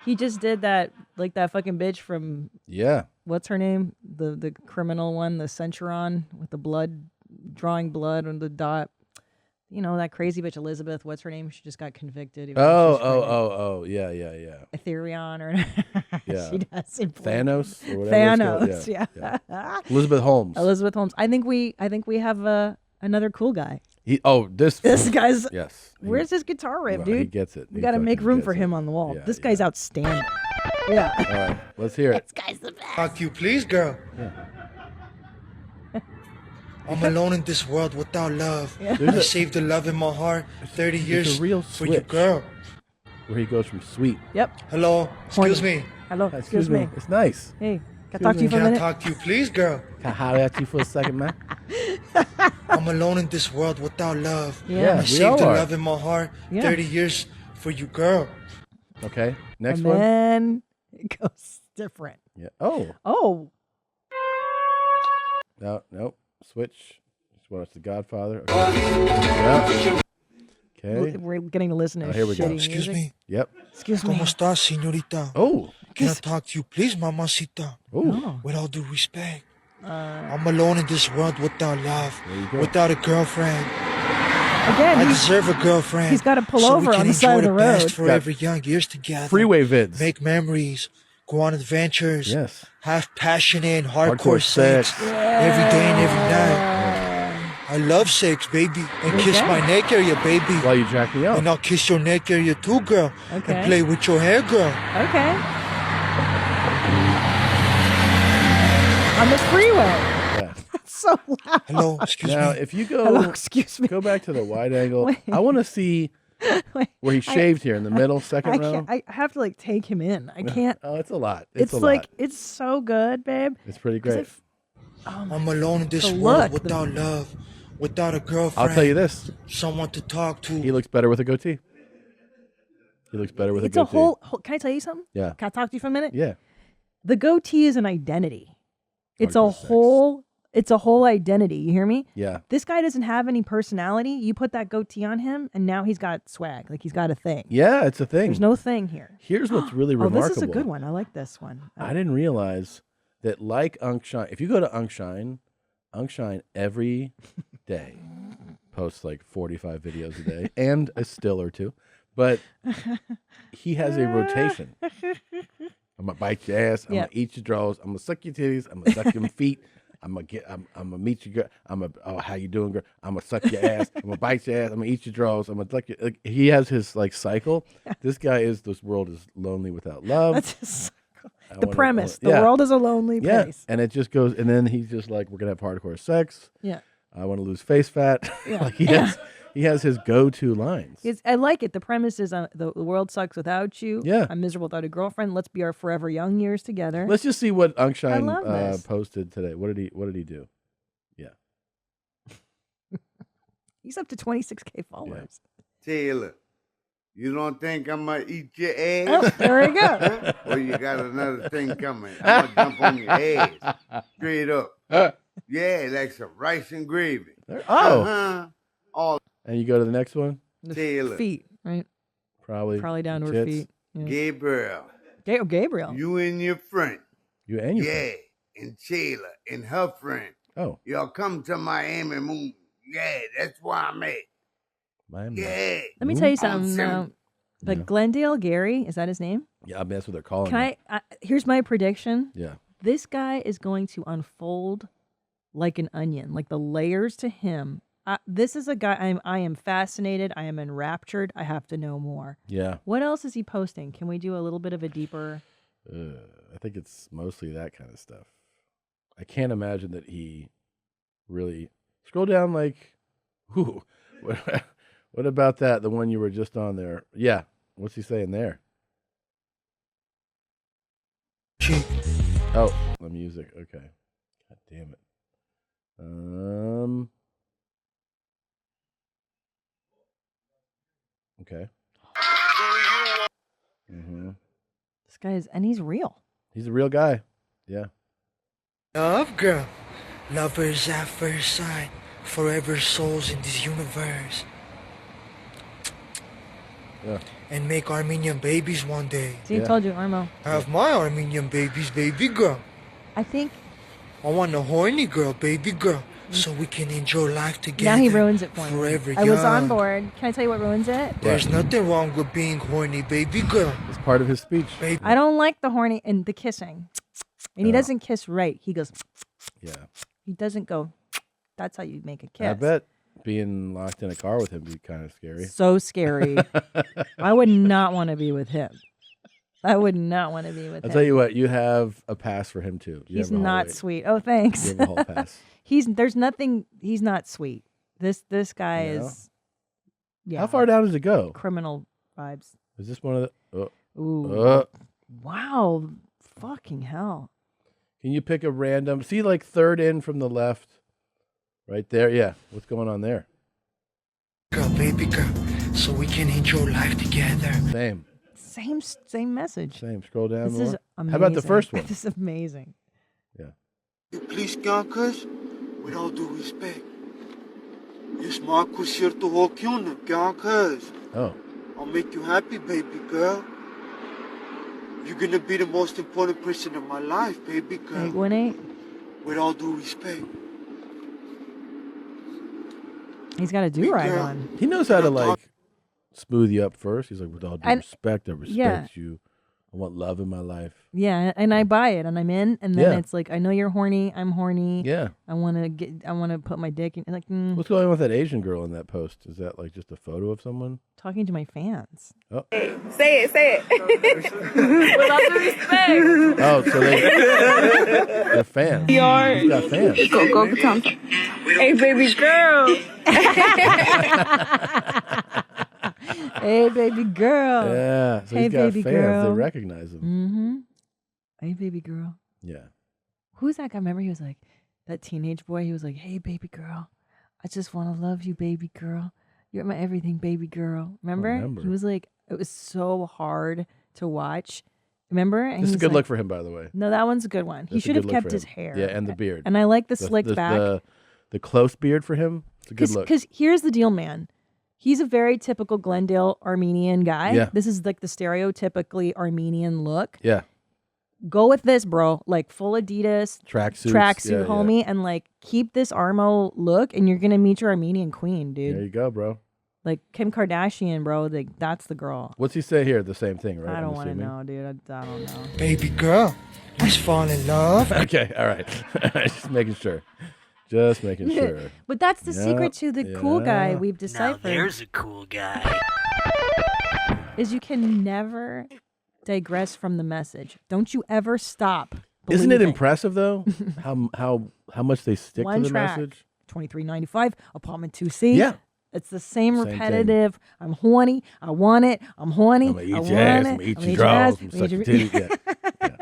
He just did that, like that fucking bitch from, Yeah. what's her name? The criminal one, the Centuron with the blood, drawing blood on the dot. You know, that crazy bitch Elizabeth, what's her name? She just got convicted. even though she's pregnant. Oh. Yeah. Ethereon or Yeah. she doesn't blink. Thanos or whatever. it's called. Thanos, yeah. Elizabeth Holmes. Elizabeth Holmes. I think we have another cool guy. This guy's. Yes. Where's his guitar riff, Well, dude? He gets it. We He got to make fucking room gets for it. him on the wall. Yeah, This guy's outstanding. Yeah. All right. Let's hear it. This guy's the best. Talk you, please, girl. I'm alone in this world without love. I saved the love in my heart 30 years a real for you, switch. girl. Where he goes from sweet. Yep. Hello, excuse me. Hello. Excuse me. It's nice. Hey, can I talk to you for a Can I minute? talk to you, please, girl? Can I holler at you for a second, man? I'm alone in this world without love. Yeah, I we saved all the are. love in my heart Yeah. 30 years for you, girl. Okay. Next and one. then it goes different. Yeah. Oh. Oh, No. Switch. Just want us the Godfather. Okay. Yeah. Okay. we're getting to listen to Oh, here we go. shitty Excuse music. me. Yep. Excuse me. ¿Cómo estás, señorita? Oh. Can I talk to you, please, mamacita? Oh. With all due respect. I'm alone in this world without love, There you go. without a girlfriend. Again, I he's, deserve a girlfriend. he's gotta pull so over we can on the side enjoy of the best road. forever young years together. Freeway vids. Make memories, go on adventures. Yes. Have passionate, Hardcore hardcore sex sex. every day and every night. I love sex, baby, and kiss my neck area, baby. While you jack me up. And I'll kiss your neck area too, girl. Okay. And play with your hair, girl. Okay. On the freeway. Yeah. That's so loud. Hello, excuse Now, me. if you go, Hello, excuse me. go back to the wide angle. Wait. I want to see Wait, where he shaved here in the middle, second I row. can't. I have to like take him in. I can't. Oh, it's a lot. It's a like lot. it's so good, babe. It's pretty 'Cause I great. f- oh my I'm alone in this The world look, without love, without a girlfriend. I'll tell you this. Someone to talk to. He looks better with a goatee. He looks better with It's a a goatee. whole. Can I tell you something? Yeah. Can I talk to you for a minute? Yeah. The goatee is an identity. It's a Hardcore sex. whole. It's a whole identity. You hear me? Yeah. This guy doesn't have any personality. You put that goatee on him, and now he's got swag. Like he's got a thing. Yeah, it's a thing. There's no thing here. Here's what's really Oh, remarkable. this is a good one. I like this one. I didn't realize that, like Unshine, if you go to Unshine every day posts like 45 videos a day and a still or two, but he has a rotation. I'm gonna bite your ass. I'm Yeah. gonna eat your drawers. I'm gonna suck your titties. I'm gonna suck your feet. I'm gonna meet you, girl. Oh, how you doing, girl? I'm gonna suck your ass. I'm gonna bite your ass. I'm gonna eat your drawers. I'm gonna suck your. Like, he has his like cycle. This guy is. This world is lonely without love. That's just I the wanna- premise. The yeah. world is a lonely Yeah, place. and it just goes, and then he's just like, we're gonna have hardcore sex. Yeah. I want to lose face fat. Yeah. Like he has his go-to lines. I like it. The premise is the world sucks without you. Yeah. I'm miserable without a girlfriend. Let's be our forever young years together. Let's just see what Unshine love this. posted today. What did he do? Yeah. He's up to 26K followers. Taylor, you don't think I'm going to eat your ass? Oh, there we go. Huh? Or you got another thing coming? I'm going to jump on your ass. Straight up. Yeah, like some rice and gravy. Oh. Uh-huh. All And you go to the next one? The Taylor. feet, right? Probably Probably down to her tits. feet. Yeah. Gabriel. Gabriel. You and your friend. You and your Yeah. And Taylor and her friend. Oh, Y'all come to Miami Moon. Yeah, that's where I'm at. Miami. Yeah. Let me tell you I'm something. Sim- But Yeah. Glendale Gary, is that his name? Yeah, I mean, that's what they're calling Can it. here's my prediction. Yeah. This guy is going to unfold like an onion, like the layers to him. This is a guy I am fascinated. I am enraptured. I have to know more. Yeah. What else is he posting? Can we do a little bit of a deeper? I think it's mostly that kind of stuff. I can't imagine that he really scroll down like, ooh, what about that? The one you were just on there. Yeah. What's he saying there? Oh, the music. Okay. God damn it. Okay. Mm-hmm. This guy is, and he's real. He's a real guy. Yeah. Love, girl. Lovers at first sight. Forever souls in this universe. Yeah. And make Armenian babies one day. See, I told you, Armo. Have my Armenian babies, baby girl. I think I want a horny girl, baby girl. So we can enjoy life together. now he ruins it for me. Forever I was on young. board. Can I tell you what ruins it? There's nothing wrong with being horny, baby girl. It's part of his speech. Baby. I don't like the horny and the kissing. And he doesn't kiss right. He goes, Yeah. he doesn't go, that's how you make a kiss. I bet being locked in a car with him would be kind of scary. So scary. I would not want to be with him. I would not want to be with I'll him. tell you what, you have a pass for him too. You He's have a hall not rate. sweet. Oh, thanks. You have a hall pass. He's not sweet. This guy No? is, yeah. How far down does it go? Criminal vibes. Is this one of the? Ooh. Wow. Fucking hell. Can you pick a random? See, like third in from the left, right there. Yeah, what's going on there? Girl, baby girl. So we can enjoy life together. Same. Same message. Same. Scroll down This more. is amazing. How about the first one? This is amazing. Yeah. Please, Gankers, with all due respect. Yes, Marcus here to walk you, Gankers. Oh. I'll make you happy, baby girl. You're gonna be the most important person in my life, baby girl. Hey, Winnie, With all due respect. he's got a do-rag on. He knows how to like smooth you up first. He's like, with all due And- respect, I respect you. I want love in my life. Yeah, and I buy it, and I'm in, and then Yeah. it's like, I know you're horny. I'm horny. Yeah. I want to put my dick in. Like, What's going on with that Asian girl in that post? Is that like just a photo of someone? talking to my fans. Oh. Say it. With all due respect. Oh, so they're fans. He's got fans. Go, Tom. Hey, baby girl. Hey, baby girl. Yeah. So Hey, he's got baby fans. They girl. recognize him. Mm-hmm. Hey, baby girl. Yeah. Who's that guy? Remember, he was like, that teenage boy. He was like, hey, baby girl. I just want to love you, baby girl. You're my everything, baby girl. Remember? remember. He was like, it was so hard to watch. Remember? And This is a he's good like- look for him, by the way. No, that one's a good one. He That's a should have good look kept for his him. hair. Yeah, and the beard. And I like the slicked back. The close beard for him. It's a good look. Because here's the deal, man. He's a very typical Glendale Armenian guy. Yeah. This is like the stereotypically Armenian look. Yeah. Go with this, bro. Like full Adidas, Tracksuits. tracksuit, Yeah, yeah. homie, and like keep this Armo look, and you're gonna meet your Armenian queen, dude. There you go, bro. Like Kim Kardashian, bro. Like that's the girl. What's he say here? The same thing, right? I I'm don't want to assuming? know, dude. I don't know. Baby girl, let's fall in love. Okay, all right. Just making sure. Just making sure. But that's the Yeah, secret to the cool guy yeah. we've deciphered. There's a cool guy. Is you can never digress from the message. Don't you ever stop. Isn't it believing. impressive though? how much they stick One to the track, message? $23.95, apartment 2C. Yeah. It's the same Same thing. repetitive. I'm horny. I want it. I'm horny. I'm gonna eat I your want ass. it. I'm gonna eat I'm your gonna ass. drawers. I'm I'm gonna suck your eat your- titties. Yeah.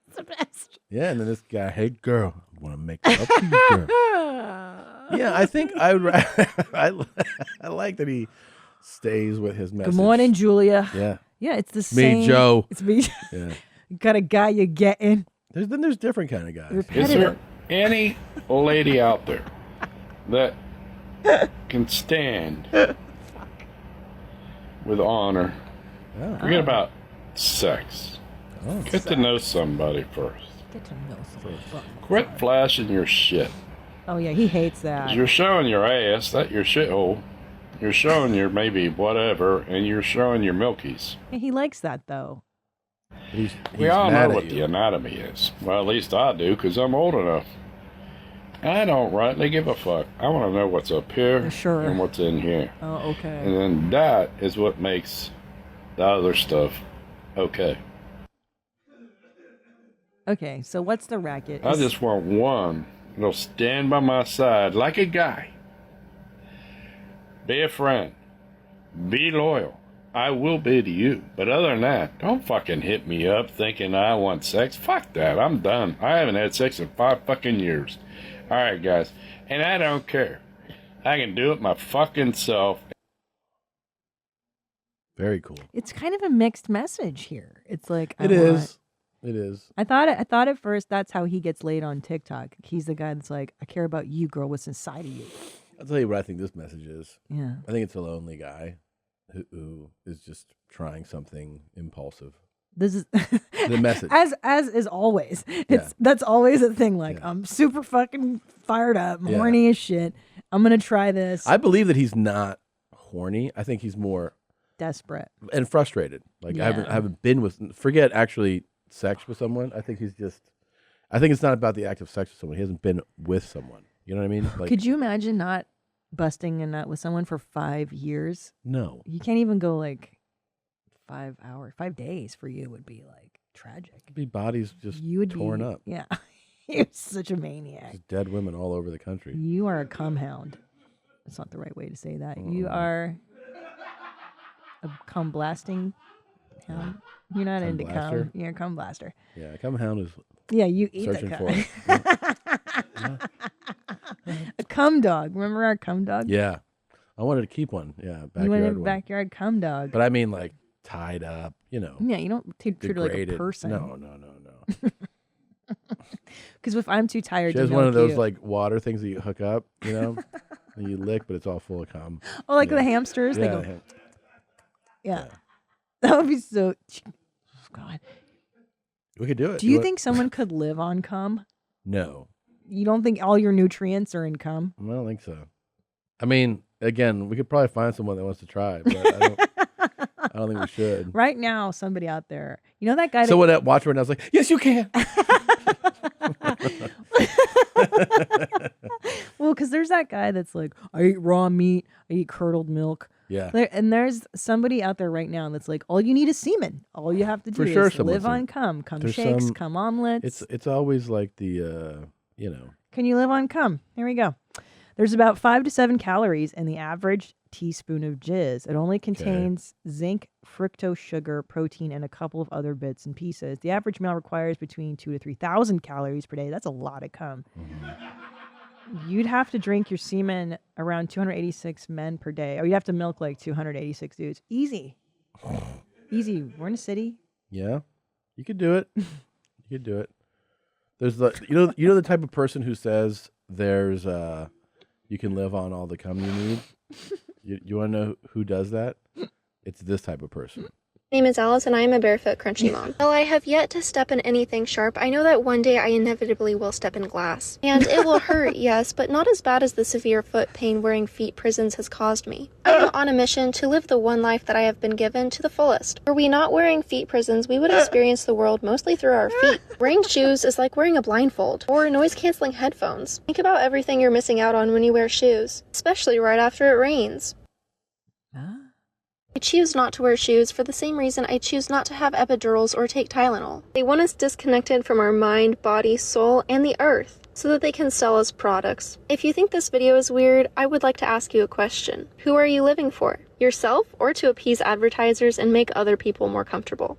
It's the best. Yeah, and then this guy, hey girl, I want to make love to you, girl. Yeah, I think I would. I like that he stays with his message. Good morning, Julia. Yeah. Yeah, it's the same. Me, Joe. It's me. Yeah. You got a guy you're getting. There's different kind of guys. Is there any lady out there that can stand with honor? Oh. Forget about sex. Get to know somebody first. Get to know somebody. Quit flashing your shit. Oh yeah, he hates that. You're showing your ass, that your shithole. You're showing your maybe whatever, and you're showing your milkies. Yeah, he likes that though. He's We all mad know at what you. the anatomy is. Well, at least I do, because I'm old enough. I don't rightly give a fuck. I want to know what's up here Sure. and what's in here. Oh, okay. And then that is what makes the other stuff okay. Okay, so what's the racket? I just want one that'll stand by my side like a guy. Be a friend. Be loyal. I will be to you. But other than that, don't fucking hit me up thinking I want sex. Fuck that. I'm done. I haven't had sex in 5 fucking years. All right, guys. And I don't care. I can do it my fucking self. Very cool. It's kind of a mixed message here. It's like It is. It is. I thought at first that's how he gets laid on TikTok. He's the guy that's like, I care about you, girl. What's inside of you? I'll tell you what I think this message is. Yeah. I think it's a lonely guy who is just trying something impulsive. This is The message. as is always. That's always a thing. Like I'm super fucking fired up, I'm horny as shit. I'm gonna try this. I believe that he's not horny. I think he's more desperate and frustrated. Like I haven't been with. Forget actually sex with someone. I think he's just. I think it's not about the act of sex with someone. He hasn't been with someone. You know what I mean? Like, Could you imagine not busting a nut with someone for 5 years? No. You can't even go like 5 hours. 5 days for you would be like tragic. Be bodies just You would torn be, up. Yeah. You're such a maniac. Just dead women all over the country. You are a cum hound. That's not the right way to say that. You are a cum blasting hound. You're not Cum into blaster? cum. You're a cum blaster. Yeah, a cum hound is. Yeah, you eat the searching cum. for it. A cum dog. Remember our cum dog? Yeah, I wanted to keep one. Yeah, You wanted a one. backyard cum dog. But I mean, like tied up. You know. Yeah, you don't treat her like a degraded. person. No. Because if I'm too tired She to has one of milk those you- like water things that you hook up. You know, and you lick, but it's all full of cum. Oh, like Yeah. the hamsters? They Yeah, go, yeah. That would be so. God. we could do it. Do you want- think someone could live on cum? No, You don't think all your nutrients are in cum? I don't think so. I mean, again, we could probably find someone that wants to try, but I don't think we should. Right now, somebody out there, you know that guy. Someone that watched her and I was like, yes, you can. Well, because there's that guy that's like, I eat raw meat, I eat curdled milk. Yeah. And there's somebody out there right now that's like, all you need is semen. All you have to do For sure is live someone's on in- cum. Cum there's shakes, some- cum omelets. It's always like the you know. Can you live on cum? Here we go. There's about 5 to 7 calories in the average teaspoon of jizz. It only contains zinc, fructose sugar, protein, and a couple of other bits and pieces. The average male requires between 2,000 to 3,000 calories per day. That's a lot of cum. You'd have to drink your semen around 286 men per day. Or you'd have to milk like 286 dudes. Easy. Easy. We're in a city. Yeah, you could do it. You could do it. There's the you know the type of person who says there's you can live on all the cum you need. You want to know who does that? It's this type of person. My name is Alice, and I am a barefoot crunchy mom. While I have yet to step in anything sharp, I know that one day I inevitably will step in glass. And it will hurt, yes, but not as bad as the severe foot pain wearing feet prisons has caused me. I am on a mission to live the one life that I have been given to the fullest. Were we not wearing feet prisons, we would experience the world mostly through our feet. Wearing shoes is like wearing a blindfold, or noise-canceling headphones. Think about everything you're missing out on when you wear shoes, especially right after it rains. I choose not to wear shoes for the same reason I choose not to have epidurals or take Tylenol. They want us disconnected from our mind, body, soul, and the earth, so that they can sell us products. If you think this video is weird, I would like to ask you a question. Who are you living for? Yourself, or to appease advertisers and make other people more comfortable?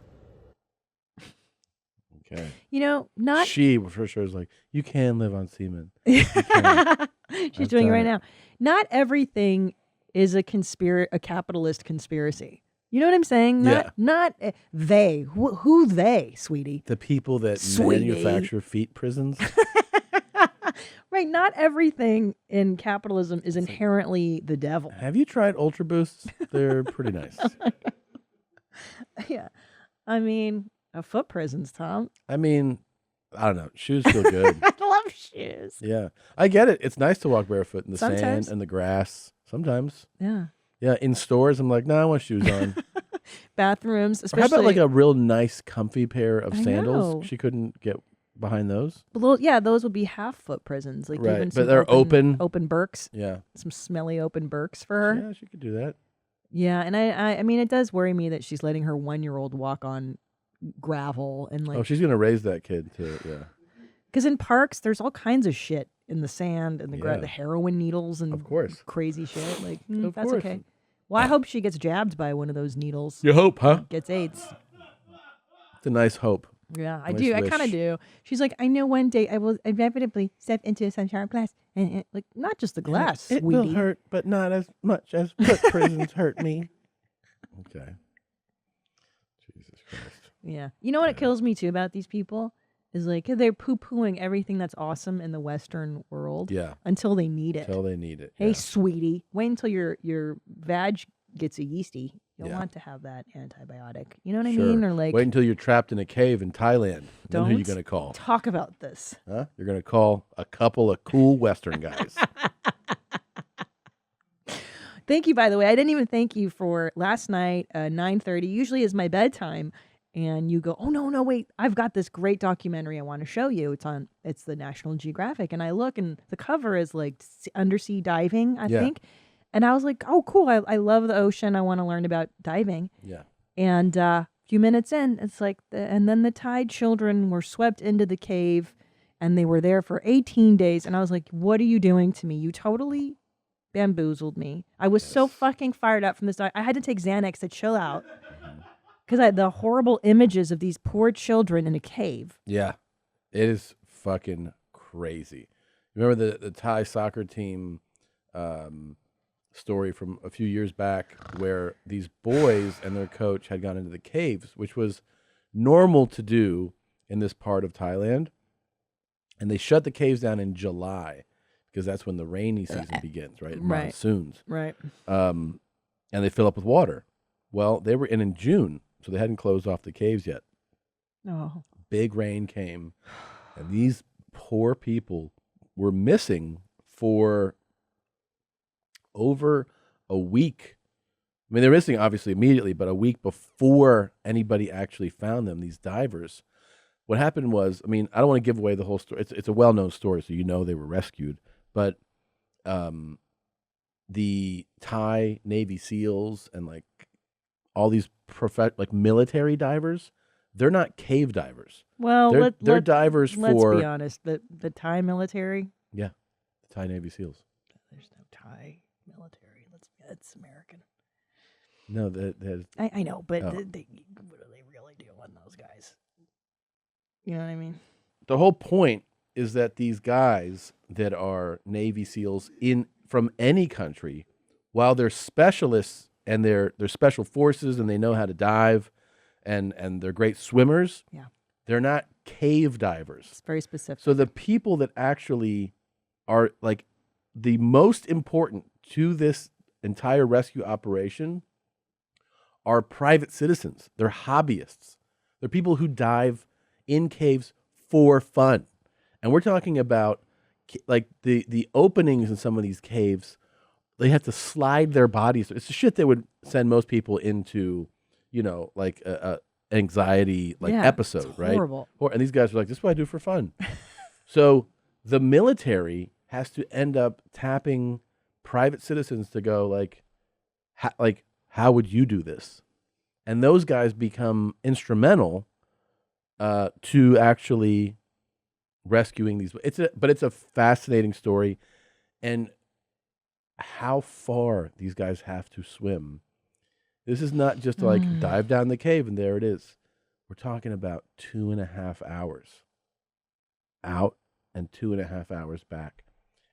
Okay. You know, not She for sure is like, you can live on semen. she She's doing it right now. Not everything is a capitalist conspiracy. You know what I'm saying? Not they. Who they, sweetie? The people that Sweetie. manufacture feet prisons. Right. Not everything in capitalism is inherently the devil. Have you tried Ultra Boosts? They're pretty nice. Yeah. I mean, foot prisons, Tom. I mean, I don't know. Shoes feel good. I love shoes. Yeah. I get it. It's nice to walk barefoot in the Sometimes. sand and the grass. Sometimes. Yeah. Yeah. In stores, I'm like, no, I want shoes on. Bathrooms, Or especially. how about like a real nice, comfy pair of I sandals? know. She couldn't get behind those. Yeah, those would be half-foot prisons. Like Right, even but some they're open. Open Birks. Yeah. Some smelly open Birks for her. Yeah, she could do that. Yeah, and I mean, it does worry me that she's letting her 1-year-old walk on gravel and like. Oh, she's gonna raise that kid too. Yeah. Because in parks, there's all kinds of shit in the sand and Yeah. the heroin needles and Of course. crazy shit. Like Of that's course. okay. Well, I hope she gets jabbed by one of those needles. You hope, huh? Gets AIDS. It's a nice hope. Yeah, I Nice do. I wish. kind of do. She's like, I know one day I will inevitably step into some sharp glass, and like not just the glass, It sweetie. will hurt, but not as much as foot prisons hurt me. Okay. Jesus Christ. Yeah. You know what it kills me too about these people is like they're poo-pooing everything that's awesome in the Western world. Yeah. Until they need it. Until they need it. Hey, yeah. sweetie, wait until your vag gets a yeasty. You'll Yeah. want to have that antibiotic. You know what I Sure. mean? Or like, wait until you're trapped in a cave in Thailand. Then who you don't gonna call? talk about this. Huh? You're gonna call a couple of cool Western guys. Thank you, by the way. I didn't even thank you for last night, 9:30. Usually is my bedtime. And you go, oh, no, wait. I've got this great documentary I want to show you. It's the National Geographic. And I look, and the cover is like undersea diving, I Yeah. think. And I was like, oh, cool. I love the ocean. I want to learn about diving. Yeah. And a few minutes in, it's like, and then the Tide children were swept into the cave, and they were there for 18 days. And I was like, what are you doing to me? You totally bamboozled me. I was so fucking fired up from this. I had to take Xanax to chill out because I had the horrible images of these poor children in a cave. Yeah. It is fucking crazy. Remember the Thai soccer team story from a few years back where these boys and their coach had gone into the caves, which was normal to do in this part of Thailand. And they shut the caves down in July because that's when the rainy season begins, right? Right. Monsoons. Right. And they fill up with water. Well, they were in June, so they hadn't closed off the caves yet. Oh. Big rain came, and these poor people were missing for over a week. I mean, they're missing obviously immediately, but a week before anybody actually found them, these divers. What happened was, I mean, I don't want to give away the whole story. It's a well-known story, so you know they were rescued. But the Thai Navy SEALs and like all these military divers, they're not cave divers. Well, they're divers for. Let's be honest. The Thai military. Yeah, the Thai Navy SEALs. There's no Thai military. It's American. No, that I know, but Oh. what are they really doing, those guys? You know what I mean? The whole point is that these guys that are Navy SEALs from any country, while they're specialists and they're special forces and they know how to dive and they're great swimmers, Yeah. they're not cave divers. It's very specific. So the people that actually are like the most important to this entire rescue operation are private citizens. They're hobbyists. They're people who dive in caves for fun. And we're talking about like the openings in some of these caves, they have to slide their bodies. It's the shit that would send most people into, like a anxiety episode, it's right? horrible. And these guys are like, this is what I do for fun. So the military has to end up tapping private citizens to go how would you do this? And those guys become instrumental to actually rescuing these. But it's a fascinating story, and how far these guys have to swim. This is not just like dive down the cave and there it is. We're talking about 2.5 hours out and 2.5 hours back.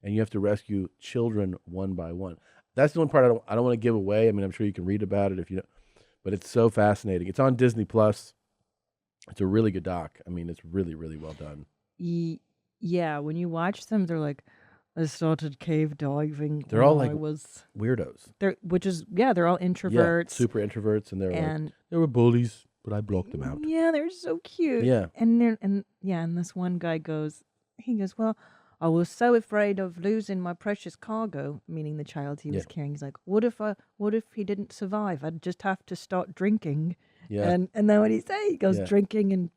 and you have to rescue children one by one. That's the one part I don't want to give away. I mean, I'm sure you can read about it if you know, but it's so fascinating. It's on Disney Plus. It's a really good doc. I mean, it's really, really well done. Yeah, when you watch them, they're like, I started cave diving. They're all when like I was weirdos. they're all introverts. Yeah, super introverts, and they're And- like, they were bullies, but I blocked them out. Yeah, they're so cute. Yeah. And this one guy goes, well, I was so afraid of losing my precious cargo, meaning the child he was carrying. He's like, what if he didn't survive? I'd just have to start drinking. Yeah. And then what did he say? He goes, Yeah. drinking, and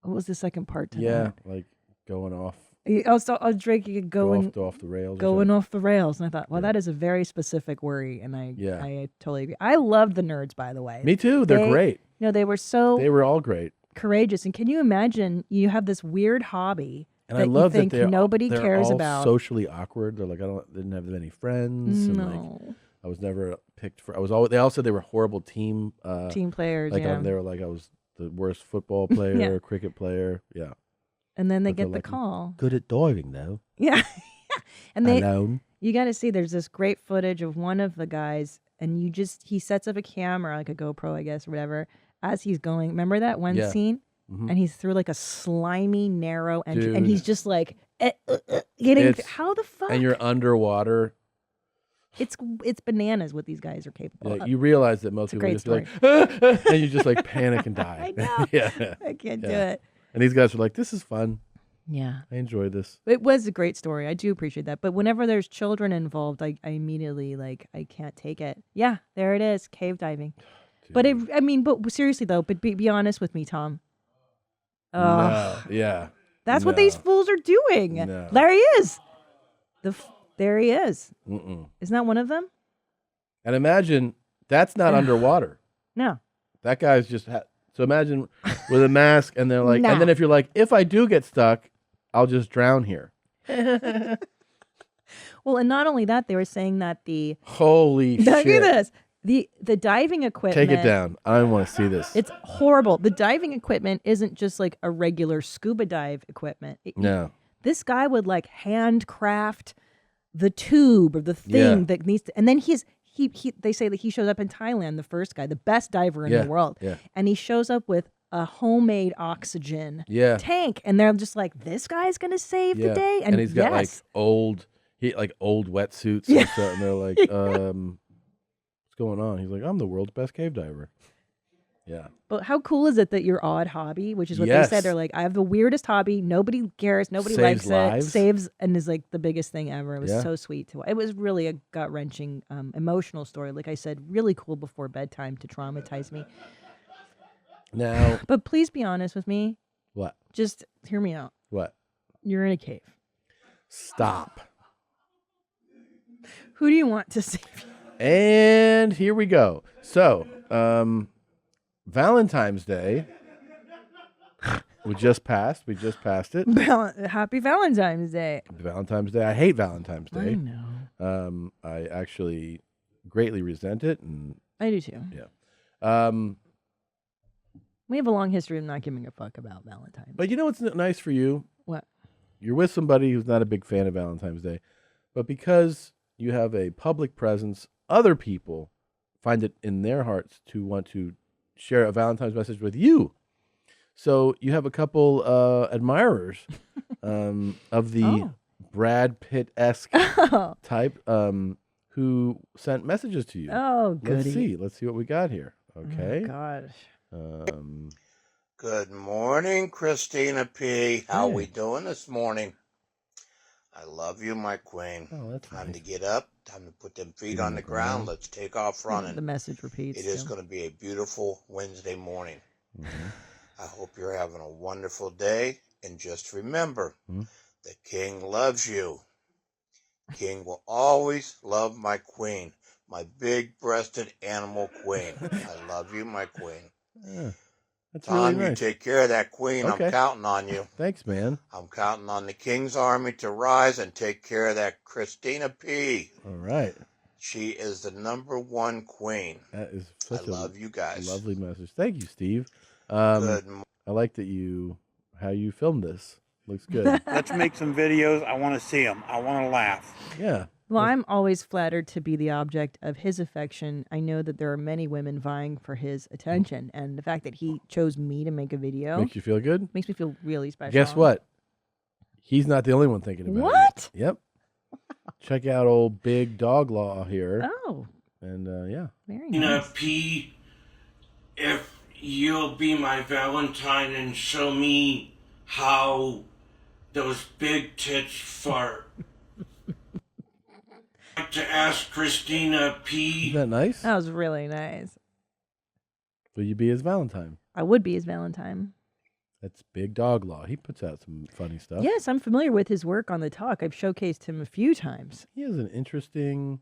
what was the second part to Yeah, that? like going off. I was drinking and going off the rails. Going off the rails. And I thought, well, that is a very specific worry. And I totally agree. I loved the nerds, by the way. Me too. They're great. They were all great. Courageous. And can you imagine you have this weird hobby And that I love you think that nobody they're cares all about? socially awkward. They're like, didn't have many friends. And like, I was never picked for. They all said they were horrible team players. Like yeah. they were like, I was the worst football player, cricket player. Yeah. And then they But they're get the like, call. Good at diving though. Yeah. And Alone. You got to see, there's this great footage of one of the guys, and he sets up a camera, like a GoPro, I guess, or whatever, as he's going. Remember that one scene? Mhm. And he's through like a slimy, narrow entry, Dude. and he's just like getting. How the fuck? And you're underwater. It's bananas what these guys are capable Yeah, of. you realize that most It's a people great just be like, and you just like panic and die. I know. Yeah. I can't do it. And these guys are like, this is fun. Yeah. I enjoyed this. It was a great story. I do appreciate that. But whenever there's children involved, I immediately I can't take it. Yeah, there it is, cave diving. But but seriously though, but be honest with me, Tom. No. Yeah. That's what these fools are doing. No. There he is. There he is. Mm-mm. Isn't that one of them? And imagine that's not underwater. No. That guy's just so imagine with a mask, and they're like, Nah. and then if you're like, if I do get stuck, I'll just drown here. Well, and not only that, they were saying that the Holy look at shit! this. The diving equipment. Take it down. I don't want to see this. It's horrible. The diving equipment isn't just like a regular scuba dive equipment. No. This guy would like handcraft the tube or the thing that needs to, and then they say that he shows up in Thailand, the first guy, the best diver in the world. Yeah. And he shows up with a homemade oxygen tank. And they're just like, this guy's going to save the day. And he's got like old wetsuits and stuff. And they're like, what's going on? He's like, I'm the world's best cave diver. Yeah. But how cool is it that your odd hobby, which is what they Yes. said, they're like, I have the weirdest hobby. Nobody cares. Nobody Saves likes lives. it. Saves and is like the biggest thing ever. It was Yeah. so sweet. It was really a gut wrenching, emotional story. Like I said, really cool before bedtime to traumatize me. Now. But please be honest with me. What? Just hear me out. What? You're in a cave. Stop. Who do you want to save you? And here we go. So, Valentine's Day. We just passed it. Happy Valentine's Day. Valentine's Day. I hate Valentine's Day. I know. I actually greatly resent it, and I do too. yeah. We have a long history of not giving a fuck about Valentine's. But you know what's nice for you? What? You're with somebody who's not a big fan of Valentine's Day, but because you have a public presence, other people find it in their hearts to want to share a Valentine's message with you. So you have a couple admirers of the Brad Pitt-esque type who sent messages to you. Oh, goody. Let's see what we got here. Okay. Oh, gosh. Good morning, Christina P. How we doing this morning? I love you, my queen. Oh, that's time to get up. Time to put them feet on the ground. Let's take off running. The message repeats. It is going to be a beautiful Wednesday morning. I hope you're having a wonderful day. And just remember, the king loves you. King will always love my queen, my big-breasted animal queen. I love you, my queen. Yeah, that's Tom, really nice. you take care of that queen. Okay. I'm counting on you. Thanks, man. I'm counting on the King's Army to rise and take care of that Christina P. All right. She is the #1 queen. That is such I love you guys. Lovely message. Thank you, Steve. Good I like that how you filmed this. Looks good. Let's make some videos. I want to see them. I want to laugh. Yeah. Well, I'm always flattered to be the object of his affection. I know that there are many women vying for his attention, and the fact that he chose me to make a video Makes you feel good? makes me feel really special. Guess what? He's not the only one thinking about it. What? Yep. Check out old Big Dog Law here. Oh. And yeah. Very nice. P, if you'll be my Valentine and show me how those big tits fart. I'd like to ask Christina P. Isn't that nice? That was really nice. Will you be his Valentine? I would be his Valentine. That's Big Dog Law. He puts out some funny stuff. Yes, I'm familiar with his work on the talk. I've showcased him a few times. He has an interesting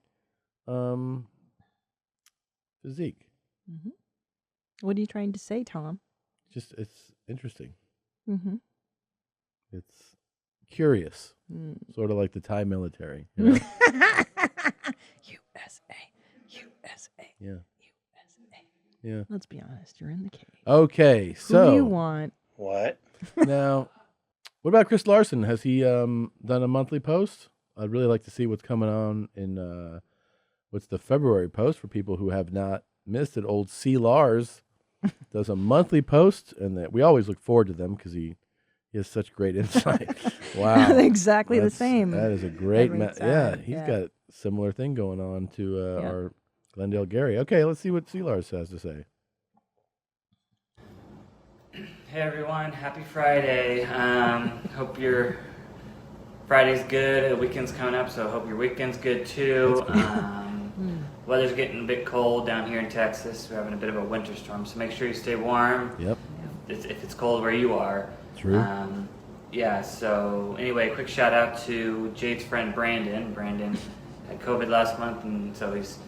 physique. Mm-hmm. What are you trying to say, Tom? Just, it's interesting. Mm-hmm. It's curious. Sort of like the Thai military. You know? USA. Yeah. Yeah. Let's be honest. You're in the cave. Okay, so. Who do you want? What? Now, what about Chris Larson? Has he done a monthly post? I'd really like to see what's coming on in what's the February post for people who have not missed it. Old C-Lars does a monthly post, and that we always look forward to them because he has such great insight. Wow, exactly the same. That is a great, Every yeah. time, He's yeah. got a similar thing going on to our Glendale Gary. Okay, let's see what C-Lars has to say. Hey everyone, happy Friday. Hope your Friday's good. The weekend's coming up, so I hope your weekend's good too. Weather's getting a bit cold down here in Texas. We're having a bit of a winter storm, so make sure you stay warm. Yep. If it's cold where you are. True. Yeah, so anyway, quick shout out to Jade's friend Brandon. Brandon had COVID last month, and so he's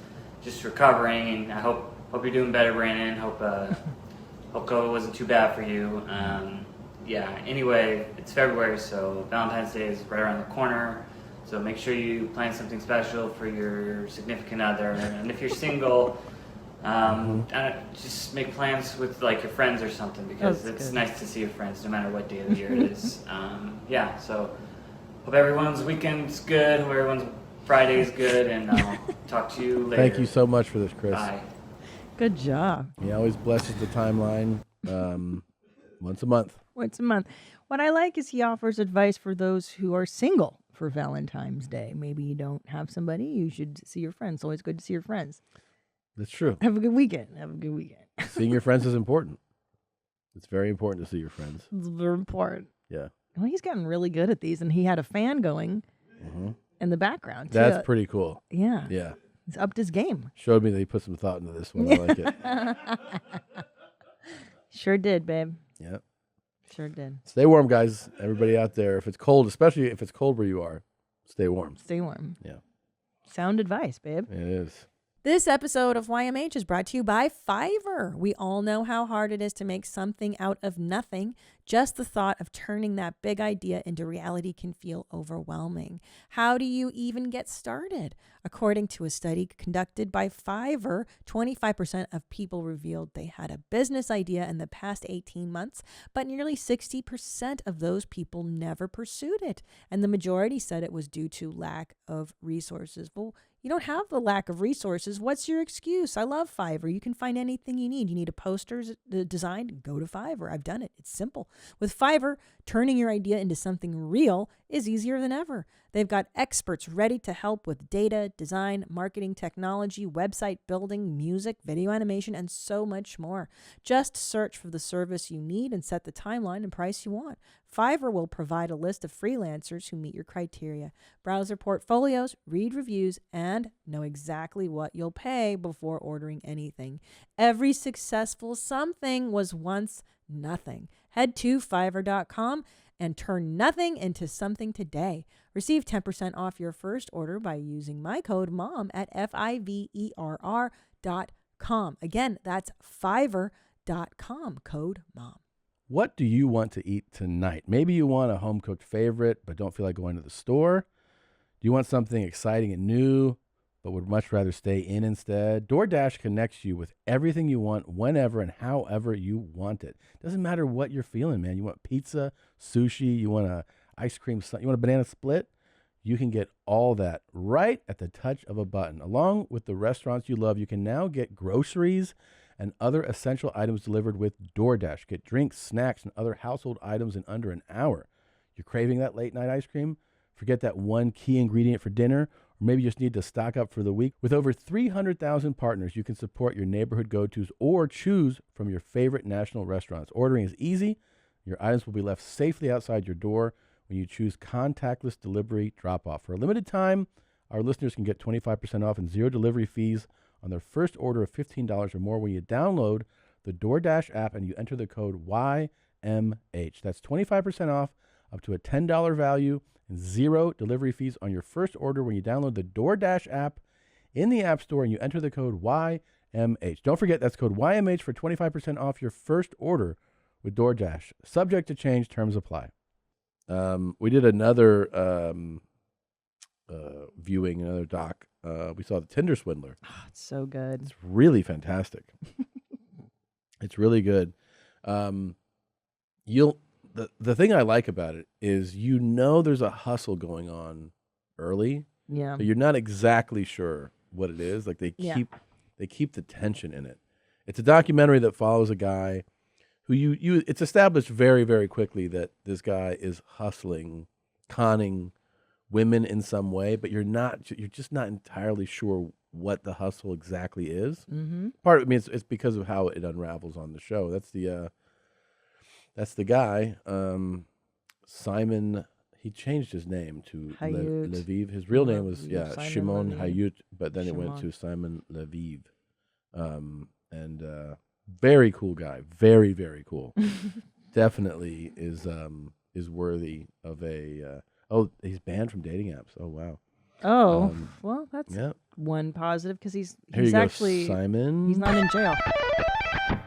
just recovering, and I hope you're doing better, Brandon. Hope COVID wasn't too bad for you. Yeah, anyway, it's February, so Valentine's Day is right around the corner. So make sure you plan something special for your significant other. And if you're single, just make plans with like your friends or something, because That's it's good. nice to see your friends no matter what day of the year it is. Yeah, so hope everyone's weekend's good, hope everyone's Friday's good, and I'll talk to you later. Thank you so much for this, Chris. Bye. Good job. He always blesses the timeline once a month. Once a month. What I like is he offers advice for those who are single for Valentine's Day. Maybe you don't have somebody, you should see your friends. It's always good to see your friends. That's true. Have a good weekend. Have a good weekend. Seeing your friends is important. It's very important to see your friends. It's very important. Yeah. Well, he's gotten really good at these, and he had a fan going in the background, too. That's pretty cool. Yeah. Yeah. He's upped his game. Showed me that he put some thought into this one. I like it. Sure did, babe. Yep. Sure did. Stay warm, guys. Everybody out there. If it's cold, especially if it's cold where you are, stay warm. Stay warm. Yeah. Sound advice, babe. It is. This episode of YMH is brought to you by Fiverr. We all know how hard it is to make something out of nothing. Just the thought of turning that big idea into reality can feel overwhelming. How do you even get started? According to a study conducted by Fiverr, 25% of people revealed they had a business idea in the past 18 months, but nearly 60% of those people never pursued it. And the majority said it was due to lack of resources. Well, you don't have the lack of resources. What's your excuse? I love Fiverr. You can find anything you need. You need a poster designed? Go to Fiverr. I've done it. It's simple. With Fiverr, turning your idea into something real is easier than ever. They've got experts ready to help with data, design, marketing, technology, website building, music, video animation, and so much more. Just search for the service you need and set the timeline and price you want. Fiverr will provide a list of freelancers who meet your criteria. Browse their portfolios, read reviews, and know exactly what you'll pay before ordering anything. Every successful something was once nothing. Head to Fiverr.com and turn nothing into something today. Receive 10% off your first order by using my code MOM at Fiverr.com. Again, that's Fiverr.com, code MOM. What do you want to eat tonight? Maybe you want a home-cooked favorite, but don't feel like going to the store. Do you want something exciting and new? but would much rather stay in instead? DoorDash connects you with everything you want, whenever and however you want it. Doesn't matter what you're feeling, man. You want pizza, sushi, you want a ice cream, you want a banana split? You can get all that right at the touch of a button. Along with the restaurants you love, you can now get groceries and other essential items delivered with DoorDash. Get drinks, snacks, and other household items in under an hour. You're craving that late night ice cream? Forget that one key ingredient for dinner, or maybe you just need to stock up for the week. With over 300,000 partners, you can support your neighborhood go-tos or choose from your favorite national restaurants. Ordering is easy. Your items will be left safely outside your door when you choose contactless delivery drop-off. For a limited time, our listeners can get 25% off and zero delivery fees on their first order of $15 or more when you download the DoorDash app and you enter the code YMH. That's 25% off up to a $10 value and zero delivery fees on your first order when you download the DoorDash app in the App Store and you enter the code YMH. Don't forget, that's code YMH for 25% off your first order with DoorDash. Subject to change, terms apply. We did another viewing, another doc. We saw the Tinder Swindler. Oh, it's so good. It's really fantastic. It's really good. The thing I like about it is there's a hustle going on early. Yeah. But you're not exactly sure what it is. Like they keep the tension in it. It's a documentary that follows a guy who it's established very, very quickly that this guy is hustling, conning women in some way, but you're just not entirely sure what the hustle exactly is. Mm-hmm. Part of it, it's because of how it unravels on the show. That's the guy, Simon. He changed his name to Lviv. His real name was Shimon Hayut, but then it went to Simon Lviv. And very cool guy, very, very cool. Definitely is worthy of a. He's banned from dating apps. Oh wow. Oh well, that's one positive because he's actually Simon. He's not in jail.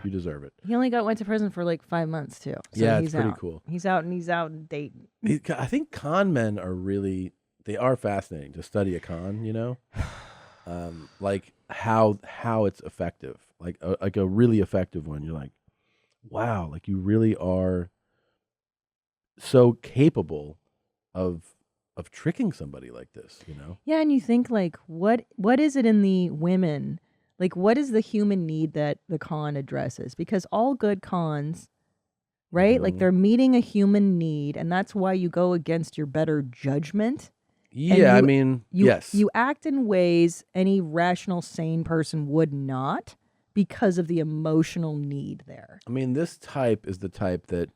You deserve it. He only went to prison for like 5 months too. So yeah, he's it's pretty out. cool. He's out and dating. I think con men are fascinating to study a con. Like how it's effective, like a really effective one. You're like, wow, like you really are so capable of tricking somebody like this. Yeah, and you think like, what is it in the women? Like, what is the human need that the con addresses? Because all good cons, right? Like they're meeting a human need, and that's why you go against your better judgment. Yeah, yes. You act in ways any rational, sane person would not because of the emotional need there. This type is the type that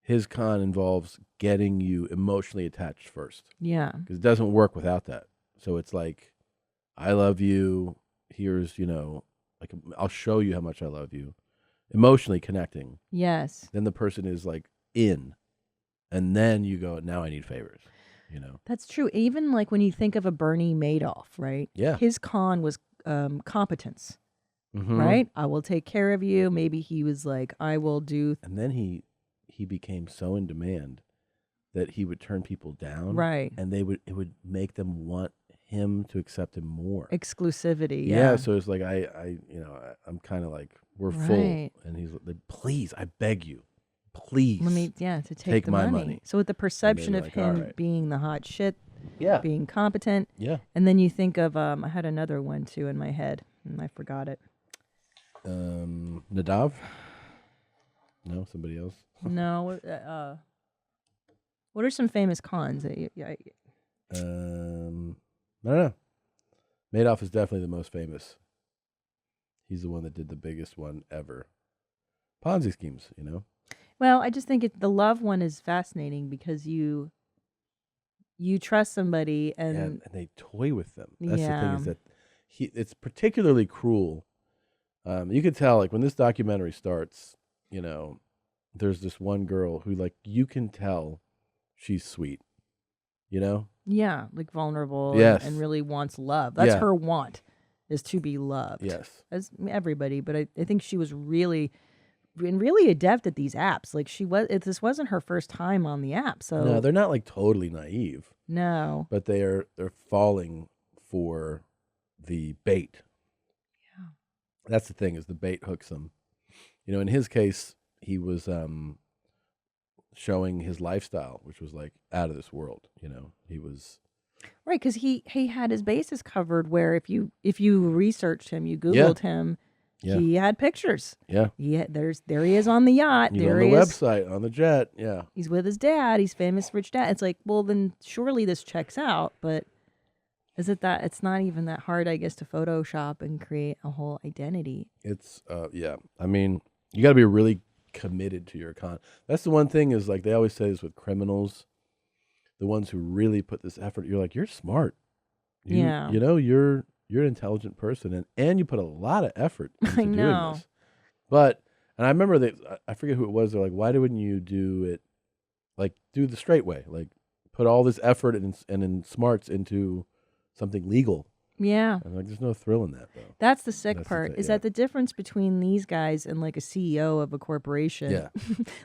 his con involves getting you emotionally attached first. Yeah. Because it doesn't work without that. So it's like, I love you. Here's, like, I'll show you how much I love you. Emotionally connecting. Yes. Then the person is like in. And then you go, now I need favors. That's true. Even like when you think of a Bernie Madoff, right? Yeah. His con was competence, Mm-hmm. right? I will take care of you. Maybe he was like, I will do. And then he became so in demand that he would turn people down. Right. And it would make them want him to accept him more. Exclusivity. Yeah. So it's like, I'm kind of like, we're full. Right. And he's like, please, I beg you. Please. To take the my money. So with the perception of like, him all right. being the hot shit, Yeah. being competent. Yeah. And then you think of, I had another one too in my head and I forgot it. Nadav? No, somebody else? No. What are some famous cons? I don't know. Madoff is definitely the most famous. He's the one that did the biggest one ever. Ponzi schemes, Well, I just think the love one is fascinating because you trust somebody and they toy with them. That's the thing, Yeah. is that it's particularly cruel. You could tell, like, when this documentary starts, there's this one girl who, like, you can tell she's sweet, yeah, like vulnerable Yes. and really wants love. That's Yeah. her want, is to be loved. Yes. As everybody, but I think she was really adept at these apps. Like this wasn't her first time on the app. So No, they're not, like, totally naive. No. But they're falling for the bait. Yeah. That's the thing, is the bait hooks them. You know, in his case, he was showing his lifestyle, which was like out of this world. You know, he was right, because he had his bases covered. Where if you researched him, you Googled him, he had pictures. Yeah, there he is on the yacht. You there on the he is. website on the jet. Yeah, He's with his dad. He's famous rich dad. It's like, well, then surely this checks out. But is it that it's not even that hard, I guess, to Photoshop and create a whole identity? It's yeah. I mean, you got to be really committed to your That's the one thing, is like they always say this with criminals, the ones who really put this effort. You're like, you're smart. You know, you're an intelligent person, and you put a lot of effort into doing this. But and I remember I forget who it was. They're like, why wouldn't you do it like do the straight way? Like put all this effort and in smarts into something legal. Yeah. And like, there's no thrill in that, though. That's the sick part. Is that the difference between these guys and like a CEO of a corporation? Yeah.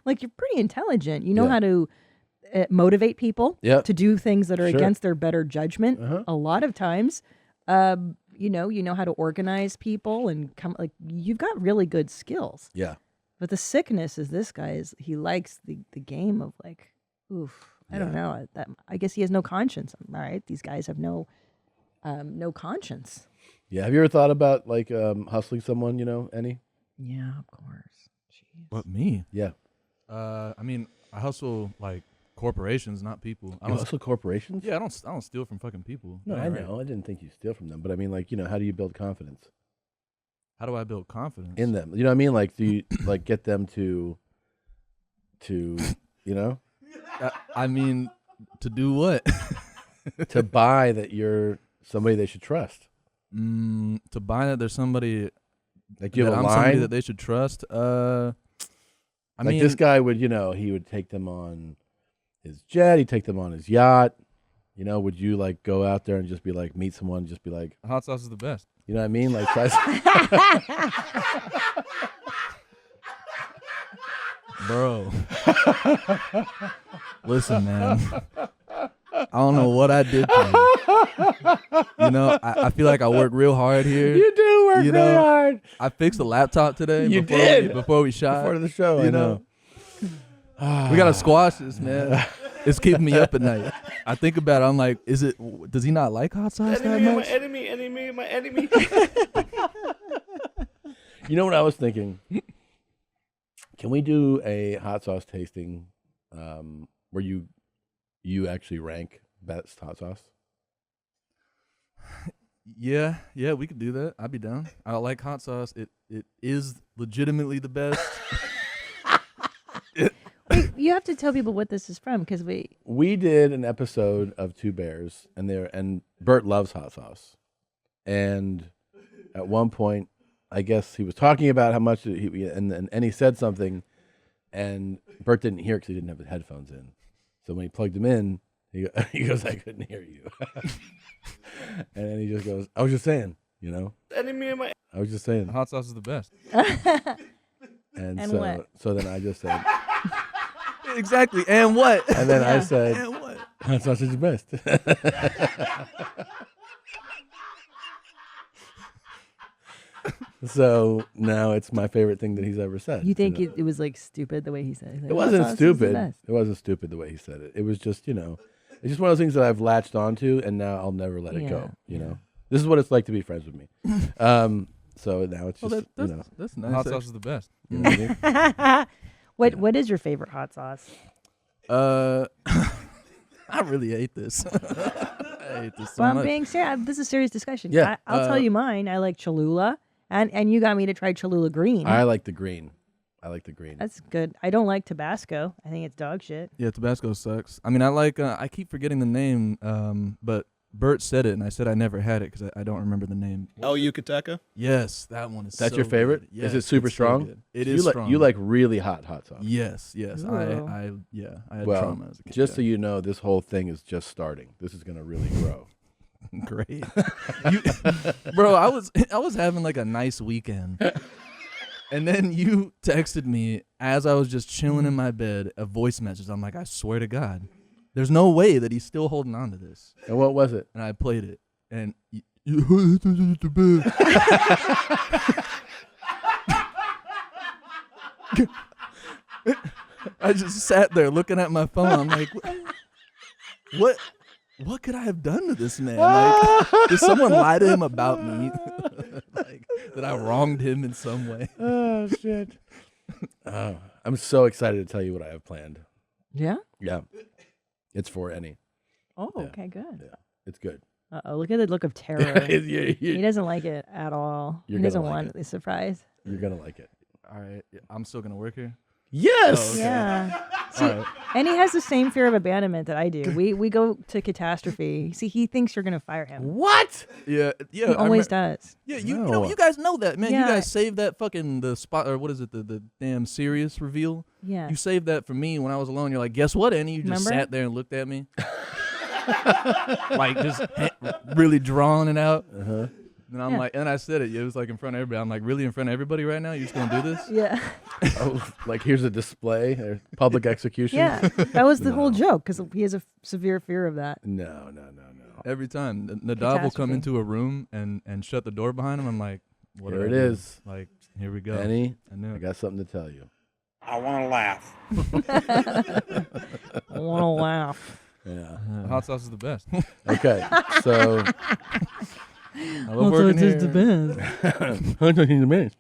Like, you're pretty intelligent. You know how to motivate people to do things that are against their better judgment. A lot of times, you know how to organize people and you've got really good skills. Yeah. But the sickness is this guy he likes the game of like, oof. I don't know. I guess he has no conscience. All right. These guys have no conscience. Yeah. Have you ever thought about like hustling someone, you know, Enny? Yeah, of course. Jeez. What, me? Yeah. I mean, I hustle like corporations, not people. You hustle corporations? Yeah, I don't steal from fucking people. No, I know. I didn't think you steal from them, but I mean, like, you know, how do you build confidence? How do I build confidence in them? You know what I mean? Like, do you like get them to, you know? I mean, to do what? To buy that you're somebody they should trust. To buy that there's somebody like you have that a I'm line somebody that they should trust. I mean, this guy would, you know, he would take them on his jet. He'd take them on his yacht. You know, would you like go out there and just be like meet someone, and just be like, hot sauce is the best. You know what I mean? Like, try. Bro, listen, man. I don't know what I did to you. You know, I feel like I worked real hard here. You do work really hard. I fixed the laptop today. You before we shot. Before the show, you I know. We gotta squash this, man. It's keeping me up at night. I think about it. I'm like, does he not like hot sauce that much? My enemy. You know what I was thinking? Can we do a hot sauce tasting where you actually rank best hot sauce? Yeah, we could do that. I'd be down. I like hot sauce. It is legitimately the best. Wait, you have to tell people what this is from, because we did an episode of Two Bears, and Bert loves hot sauce, and at one point, I guess he was talking about how much and he said something, and Bert didn't hear because he didn't have the headphones in. So when he plugged them in, he goes, "I couldn't hear you," and then he just goes, "I was just saying, you know." I was just saying, hot sauce is the best. And And so, what? so then I just said, exactly. And what? And then I said, and what? Hot sauce is the best. So now it's my favorite thing that he's ever said. You think it was like stupid the way he said it? Like, It wasn't "Hot sauce is the stupid. best." It wasn't stupid the way he said it. It was just, you know, it's just one of those things that I've latched onto, and now I'll never let it go. You know, this is what it's like to be friends with me. So now it's just, you know, that's nice. Hot sauce is the best. You know what I mean? What is your favorite hot sauce? I really hate this. I hate this so Well, I'm much. being serious. This is a serious discussion. Yeah, I'll tell you mine. I like Cholula, and you got me to try Cholula Green. I like the green. That's good. I don't like Tabasco. I think it's dog shit. Yeah, Tabasco sucks. I mean, I like. I keep forgetting the name. But Bert said it, and I said I never had it because I don't remember the name. El Yucateco? Yes, that one is. That's so your favorite? good. Yes, Is it super it's so strong? good. It So is you strong. You like really hot sauce? Yes. Ooh. I had Well, trauma as a kid. just so you know, this whole thing is just starting. This is going to really grow. Great. Bro, I was having like a nice weekend. And then you texted me as I was just chilling in my bed, a voice message. I'm like, I swear to God, there's no way that he's still holding on to this. And what was it? And I played it. And I just sat there looking at my phone. I'm like, what could I have done to this man? Like, did someone lie to him about me? Like, that I wronged him in some way? Oh, shit. I'm so excited to tell you what I have planned. Yeah? Yeah. It's for Enny. Oh, okay, good. Yeah. It's good. Uh-oh, look at the look of terror. You- He doesn't like it at all. You're He doesn't gonna like want the surprise. You're going to like it. All right. I'm still going to work here? Yes! Oh, okay. Yeah. See, All right. and he has the same fear of abandonment that I do. We go to catastrophe. See, he thinks you're going to fire him. What? Yeah. He always does. Yeah, you know, you guys know that, man. Yeah. You guys saved that fucking the spot, or what is it, the damn serious reveal? Yeah. You saved that for me when I was alone. You're like, guess what, Enny? You just Remember? sat there and looked at me. Like, just really drawing it out. Uh-huh. And I'm like, and I said it. It was like in front of everybody. I'm like, really in front of everybody right now? You're just going to do this? Yeah. Oh, like here's a display, or public execution? Yeah. That was the whole joke because he has a severe fear of that. No. Every time. Nadav will come Catastrophe. into a room and shut the door behind him. I'm like, what Here did it I do? is. Like, here we go. Enny, I knew I it. got something to tell you. I want to laugh. I want to laugh. Yeah. Hot sauce is the best. Okay, so I love working here. the best. the best.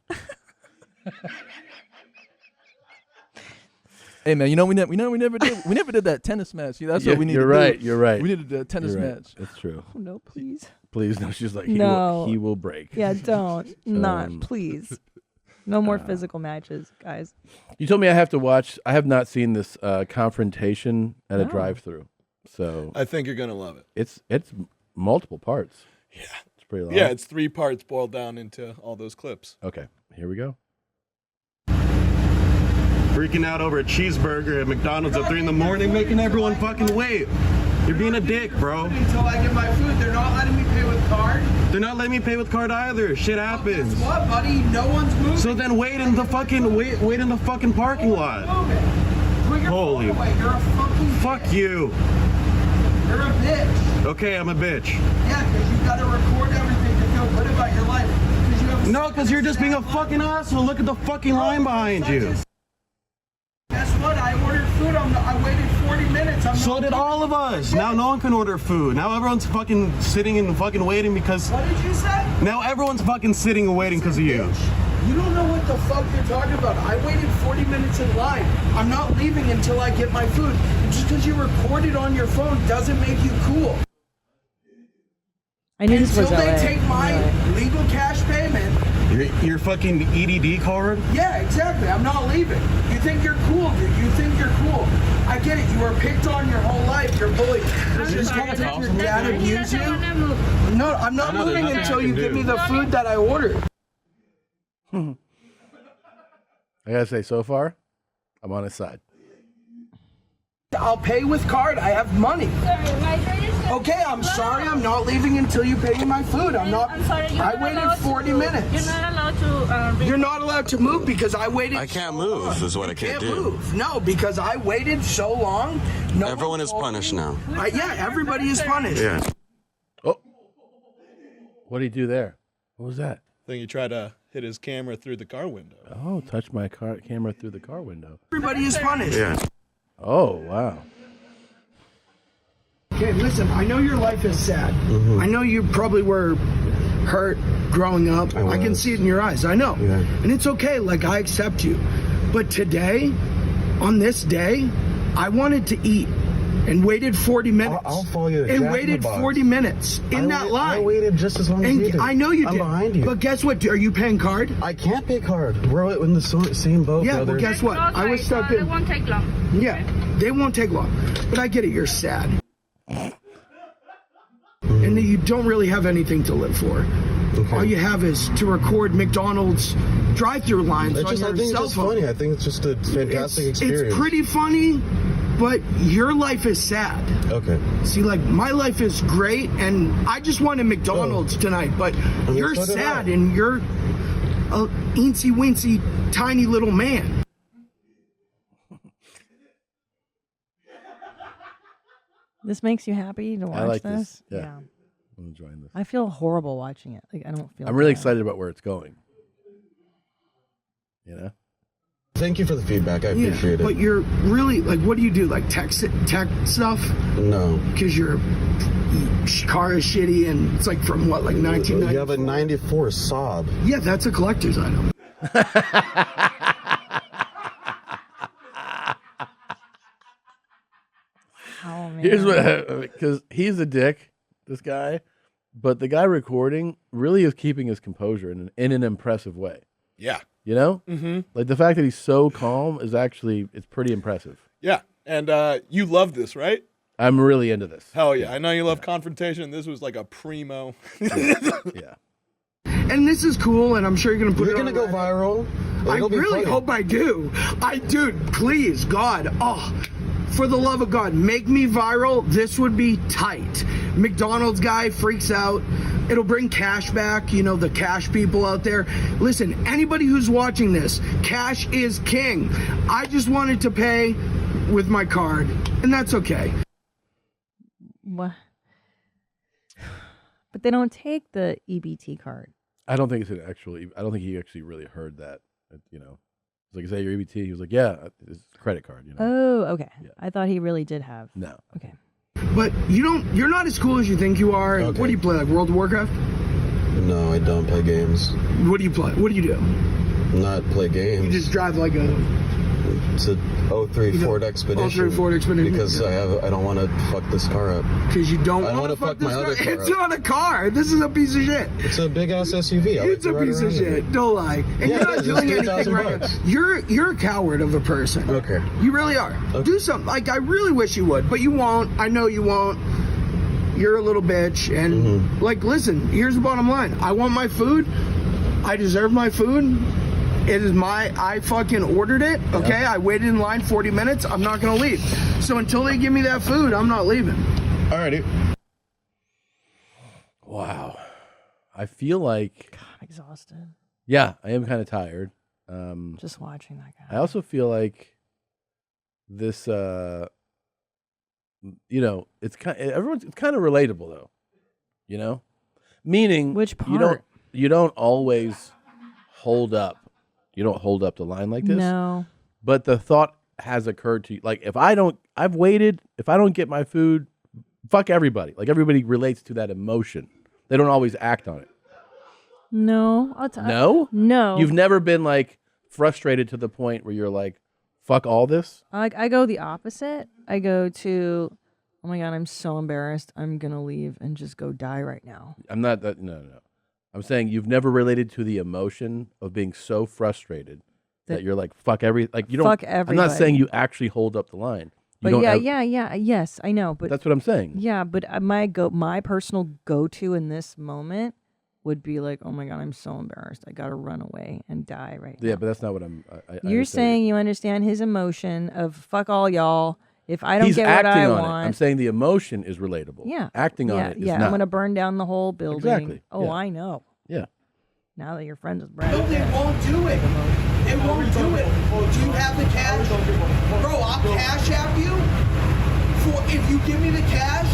Hey man, we never did that tennis match. Yeah, that's Yeah, what we need you're to right, do. you're right. We need to do a tennis You're right. match. It's true. Oh, no, please. Please, no. She's like, No. he will break. Yeah, don't. Not, Um, please. No more physical matches, guys. You told me I have to watch. I have not seen this Confrontation at a No. drive-through. So I think you're gonna love it. it's multiple parts. Yeah. It's pretty long. Yeah, it's 3 parts boiled down into all those clips. Okay, here we go. Freaking out over a cheeseburger at McDonald's at 3 in the morning, making everyone fucking wait. You're being a dick, bro. Until I get my food, they're not letting me pay with card. They're not letting me pay with card either. Shit happens. Guess what, buddy? No one's moving. So then wait in the fucking parking lot. Put your Holy. phone away. You're a fucking Fuck you. You're a bitch. Okay, I'm a bitch. Yeah, because you got to record everything to feel good about your life. You have No, because you're just being a fucking asshole. Look at the fucking line behind you. Guess what? I ordered food. I waited 40 minutes. So did all of us. Now no one can order food. Now everyone's fucking sitting and fucking waiting because... What did you say? Now everyone's fucking sitting and waiting because of you. You don't know what the fuck you're talking about. I waited 40 minutes in line. I'm not leaving until I get my food. And just because you recorded on your phone doesn't make you cool. I knew this was Until they LA. take my legal cash payment. Your fucking EDD card? Yeah, exactly. I'm not leaving. You think you're cool, dude. You think you're cool. I get it. You were picked on your whole life. You're bullied. Does this guy think your dad abused you? No, I'm not No, there's moving nothing until I you can give do. me the food that I ordered. I gotta say, so far, I'm on his side. I'll pay with card. I have money. Okay, I'm sorry. I'm not leaving until you pay me my food. I'm not. I'm sorry. I waited 40 minutes. You're not allowed to. You're not allowed to move because I waited. I can't move, is what I can't do. Move. No, because I waited so long. No Everyone is punished now. Yeah, everybody is punished. Yeah. Oh, what did he do there? What was that? Then you try to hit his camera through the car window. Oh, touch my camera through the car window. Everybody is punished. Yeah. Oh, wow. Okay, listen, I know your life is sad. Mm-hmm. I know you probably were hurt growing up. I can see it in your eyes. I know. Yeah. And it's okay, like, I accept you. But today, on this day, I wanted to eat and waited 40 minutes. I'll follow you. And waited 40 minutes in that line. I waited just as long as you did. I know you I'm did. behind you. But guess what? Are you paying card? I can't pay card. We're in the same boat, Yeah, brother. well, guess what? I was stuck It in. won't take long. Yeah, they won't take long. But I get it. You're sad. And that you don't really have anything to live for. Okay. All you have is to record McDonald's drive-through lines It's on just, I your think it's cell just phone. funny. I think it's just a fantastic experience. It's pretty funny, but your life is sad. Okay. See, like, my life is great, and I just wanted McDonald's tonight, but mean, you're so did sad, I. and you're a eensy-weensy, tiny little man. This makes you happy to watch I like this? this. Yeah. I'm enjoying this. I feel horrible watching it. Like I don't feel. I'm really bad. excited about where it's going. You know. Thank you for the feedback. I appreciate it. But you're really like, what do you do? Like tech stuff? No. Because your car is shitty and it's like from what, like 1990? You have a 94 Saab. Yeah, that's a collector's item. Oh, man. Here's what, because he's a dick, this guy, but the guy recording really is keeping his composure in an impressive way. Yeah. You know? Mm-hmm. Like the fact that he's so calm is actually, it's pretty impressive. Yeah. And you love this, right? I'm really into this. Hell yeah. I know you love Confrontation. This was like a primo. Yeah. And this is cool, and I'm sure you're going to put You're it going to go viral. I It'll be really funny. hope I do. Dude, please, God. Oh, for the love of God, make me viral. This would be tight. McDonald's guy freaks out. It'll bring cash back, you know, the cash people out there. Listen, anybody who's watching this, cash is king. I just wanted to pay with my card, and that's okay. What? But they don't take the EBT card. I don't think it's an actually, I don't think he actually really heard that, you know. It's like, is that your EBT? He was like, yeah, it's a credit card, you know. Oh, okay. Yeah. I thought he really did have. No. Okay. But you're not as cool as you think you are. Okay. What do you play, like World of Warcraft? No, I don't play games. What do you play? What do you do? Not play games. You just drive like a... It's a 03 Ford Expedition. 03 Ford Expedition. Because I don't want to fuck this car up. Because you don't I want to fuck my other car It's up. not a car. This is a piece of shit. It's a big ass SUV. It's a piece of shit. Don't lie. And Yeah, you're not it is. doing It's anything right $2,000. now. You're a coward of a person. Okay. You really are. Okay. Do something. Like, I really wish you would, but you won't. I know you won't. You're a little bitch. And, like, listen, here's the bottom line. I want my food. I deserve my food. It is I fucking ordered it, okay? Yeah. I waited in line 40 minutes. I'm not going to leave. So until they give me that food, I'm not leaving. Alrighty. Wow. I feel like, God, I'm exhausted. yeah, I am kind of tired. Just watching that guy. I also feel like this, you know, it's kind of relatable though, you know, meaning Which part? you don't always hold up. You don't hold up the line like this. No. But the thought has occurred to you. Like, I've waited. If I don't get my food, fuck everybody. Like, everybody relates to that emotion. They don't always act on it. No. No? No. You've never been, like, frustrated to the point where you're like, fuck all this? I go the opposite. I go to, oh my God, I'm so embarrassed. I'm going to leave and just go die right now. I'm not that. No. I'm saying you've never related to the emotion of being so frustrated that you're like, fuck you don't. Fuck I'm not saying you actually hold up the line. You But don't yes, I know. But that's what I'm saying. Yeah, but my personal go-to in this moment would be like, oh my God, I'm so embarrassed. I got to run away and die right now. Yeah, but that's not what I'm. You're saying you understand his emotion of fuck all y'all. If I don't He's get what acting I on want. it. I'm saying the emotion is relatable. Yeah. Acting on it is Yeah, not. I'm going to burn down the whole building. Exactly. Oh, Yeah. I know. Yeah. Now that you're friends with Brad No, they Pitt. won't do it. They won't do it. Do you have the cash? Bro, I'll cash app you for if you give me the cash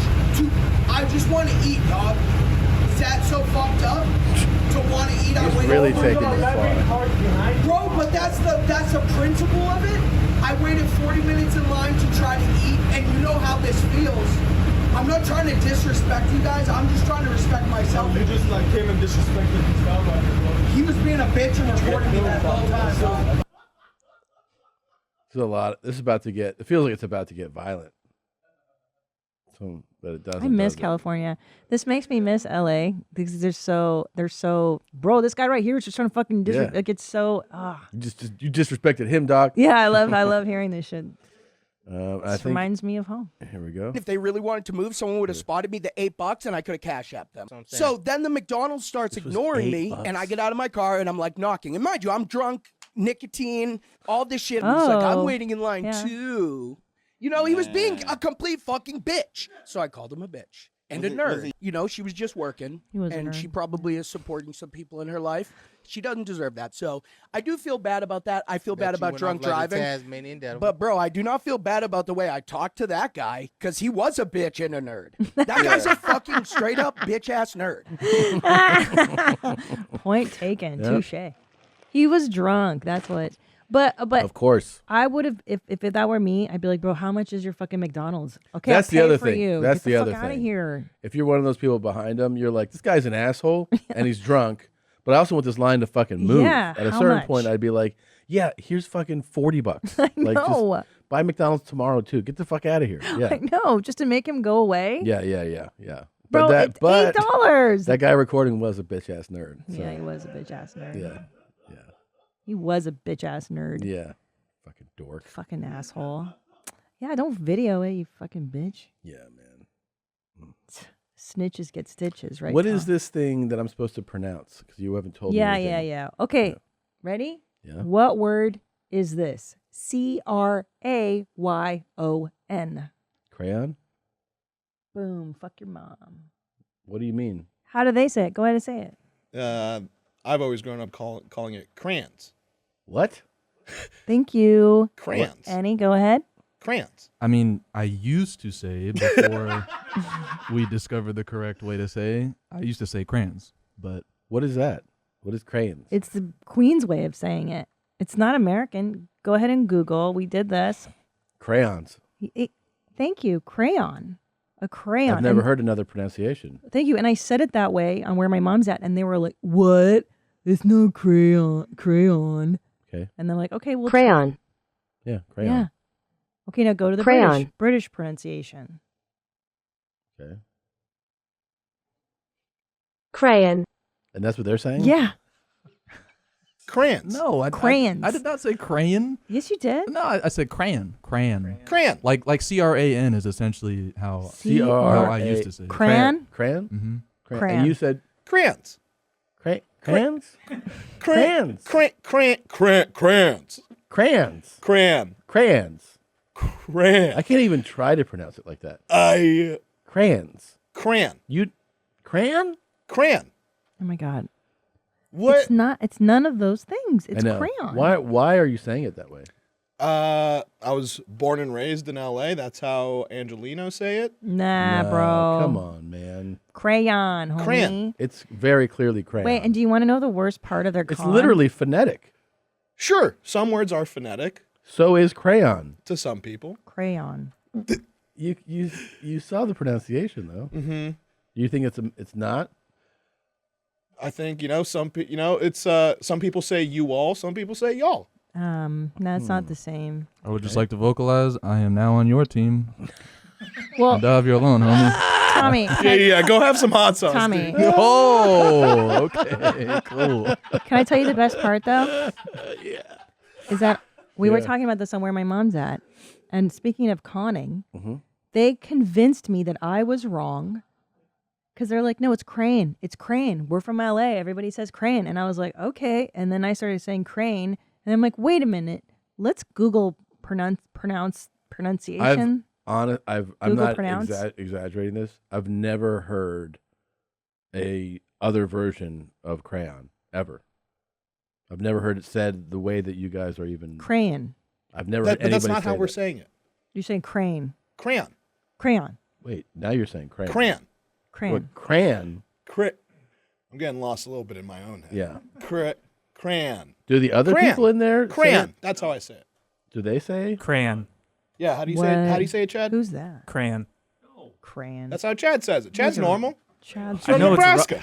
I just want to eat, dog. Is that so fucked up? To want to eat, I He's wait really over taking this far. Bro, but that's the principle of it. I waited 40 minutes in line to try to eat, and you know how this feels. I'm not trying to disrespect you guys. I'm just trying to respect myself. You just like came and disrespected his dog. He was being a bitch and recording me that whole time. So. There's a lot. This is about to get. It feels like it's about to get violent. So, but it doesn't. I miss does it? California. This makes me miss LA because they're so bro, this guy right here is just trying to fucking Yeah. like it's so You disrespected him, Doc. Yeah, I love hearing this shit. I This think. reminds me of home. Here we go. If they really wanted to move, someone would have spotted me the $8 and I could have cash apped them. So then the McDonald's starts ignoring me and I get out of my car and I'm like knocking. And mind you, I'm drunk, nicotine, all this shit. And he's like, I'm Oh. waiting in line too. You know, he was being a complete fucking bitch. So I called him a bitch. and a nerd. You know, she was just working, He was a and nerd. she probably is supporting some people in her life. She doesn't deserve that. So I do feel bad about that. I feel bad about drunk driving. But, bro, I do not feel bad about the way I talked to that guy because he was a bitch and a nerd. That guy's a fucking straight-up bitch-ass nerd. Point taken. Yep. Touche. He was drunk. That's what. But Of course. I would have if that were me. I'd be like, bro, how much is your fucking McDonald's? Okay, That's I'll pay the other for thing. you. That's Get the other fuck out of thing. here. If you're one of those people behind him, you're like, this guy's an asshole and he's drunk. But I also want this line to fucking move. Yeah, At a how certain much? point, I'd be like, yeah, here's fucking $40. I Like, know. just buy McDonald's tomorrow too. Get the fuck out of here. Yeah. I know, just to make him go away. Yeah. Bro, it's $8. That guy recording was a bitch ass nerd. So. Yeah, he was a bitch ass nerd. Yeah. He was a bitch ass nerd. Yeah. Fucking dork. Fucking asshole. Yeah, don't video it, you fucking bitch. Yeah, man. Snitches get stitches, right? What Tom? is this thing that I'm supposed to pronounce? Because you haven't told me. Yeah. Okay, ready? Yeah. What word is this? Crayon. Crayon? Boom. Fuck your mom. What do you mean? How do they say it? Go ahead and say it. I've always grown up calling it crayons. What? Thank you. Crayons. Annie, go ahead. Crayons. I mean, I used to say before we discovered the correct way to say. I used to say crayons, but what is that? What is crayons? It's the Queen's way of saying it. It's not American. Go ahead and Google. We did this. Crayons. Thank you. Crayon. A crayon. I've never And- heard another pronunciation. Thank you. And I said it that way on where my mom's at, and they were like, "What? It's no crayon." Okay. And they're like, "Okay, well, Crayon. Yeah, crayon. Yeah. Okay, now go to the Crayon. British pronunciation. Okay. Crayon. And that's what they're saying? Yeah. Crayons. No, Crayons. I did not say crayon. Yes, you did. No, I said crayon. Crayon. Crayon. Like CRAN is essentially how I used to say it. Crayon? Crayon? Mm-hmm. Crayon. And you said crayons. Crayons? Crayons. Crayons. Crayons. Crayons. Crayon. Crayons. Crayon. I can't even try to pronounce it like that. Crayons. Crayon. You crayon? Crayon. Oh my God. What? It's not. It's none of those things. It's I know. crayon. Why are you saying it that way? I was born and raised in L.A. That's how Angelinos say it. Nah, No, bro. Come on, man. Crayon, homie. Crayon. It's very clearly crayon. Wait, and do you want to know the worst part of their It's con? literally phonetic. Sure, some words are phonetic So is crayon. to some people. Crayon. You saw the pronunciation though. Mm-hmm. You think it's not? I think it's some people say you all, some people say y'all. No, it's not the same. I would just like to vocalize, I am now on your team. Well, And if you're alone, homie. Tommy. Yeah, go have some hot sauce. Tommy. dude. Oh, okay, cool. Can I tell you the best part though? Yeah. Is that we were Yeah. talking about this on where my mom's at, and speaking of conning, Mm-hmm. they convinced me that I was wrong. Because they're like, no, it's Crane. It's Crane. We're from LA. Everybody says Crane. And I was like, okay. And then I started saying Crane. And I'm like, wait a minute. Let's Google pronunciation. I'm Google not pronounce? exaggerating this. I've never heard a other version of crayon ever. I've never heard it said the way that you guys are even. Crayon. I've never heard But anybody that's not how say we're that. saying it. You're saying Crane. Crayon. Crayon. Wait, now you're saying crayon. Crayon. Crayon. What, crayon? I'm getting lost a little bit in my own head. Yeah. Crayon. Do the other Crayon. people in there say Crayon. it? That's how I say it. Do they say Crayon. Yeah. How do you say it? How do you say it, Chad? Who's that? Crayon. Crayon. That's how Chad says it. Chad's These are- normal. Chad's He's from know it's Nebraska.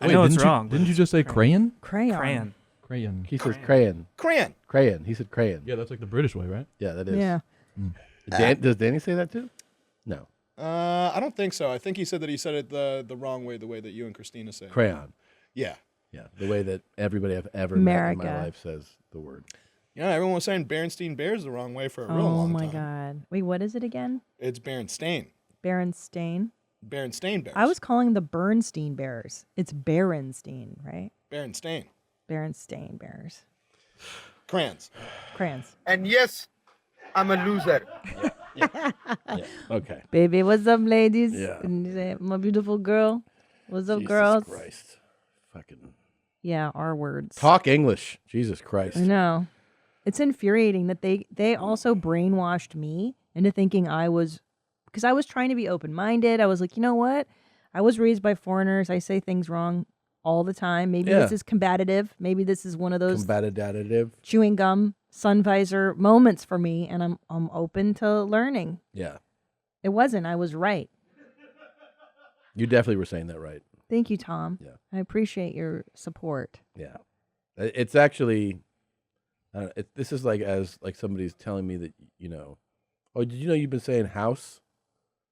I know it's wrong. Didn't you just say crayon? Crayon. Crayon. Crayon. He says crayon. Crayon. Crayon. He said crayon. Yeah, that's like the British way, right? Yeah, that is. Yeah. Does Danny say that too? No. I don't think so. I think he said that he said it the wrong way, the way that you and Christina say it. Crayon. Yeah. Yeah. The way that everybody I've ever met in my America. life says the word. Yeah, everyone was saying Berenstein Bears the wrong way for a real Oh long my time. God. Wait, what is it again? It's Berenstain. Berenstain. Berenstain Bears. I was calling the Bernstein Bears. It's Berenstein, right? Berenstain. Berenstain Bears. Crayons. Crayons. And yes, I'm a loser. Okay. Baby, what's up, ladies? Yeah. And you say, my beautiful girl. What's up, Jesus girls? Christ. Fucking Yeah, our words. talk English. Jesus Christ. I know. It's infuriating that they also brainwashed me into thinking because I was trying to be open-minded. I was like, you know what? I was raised by foreigners. I say things wrong all the time. Maybe this is combative. Maybe this is one of those chewing gum, sun visor moments for me, and I'm open to learning. Yeah. It wasn't. I was right. You definitely were saying that right. Thank you, Tom. Yeah. I appreciate your support. Yeah. It's actually, this is like somebody's telling me that, oh, did you know you've been saying house?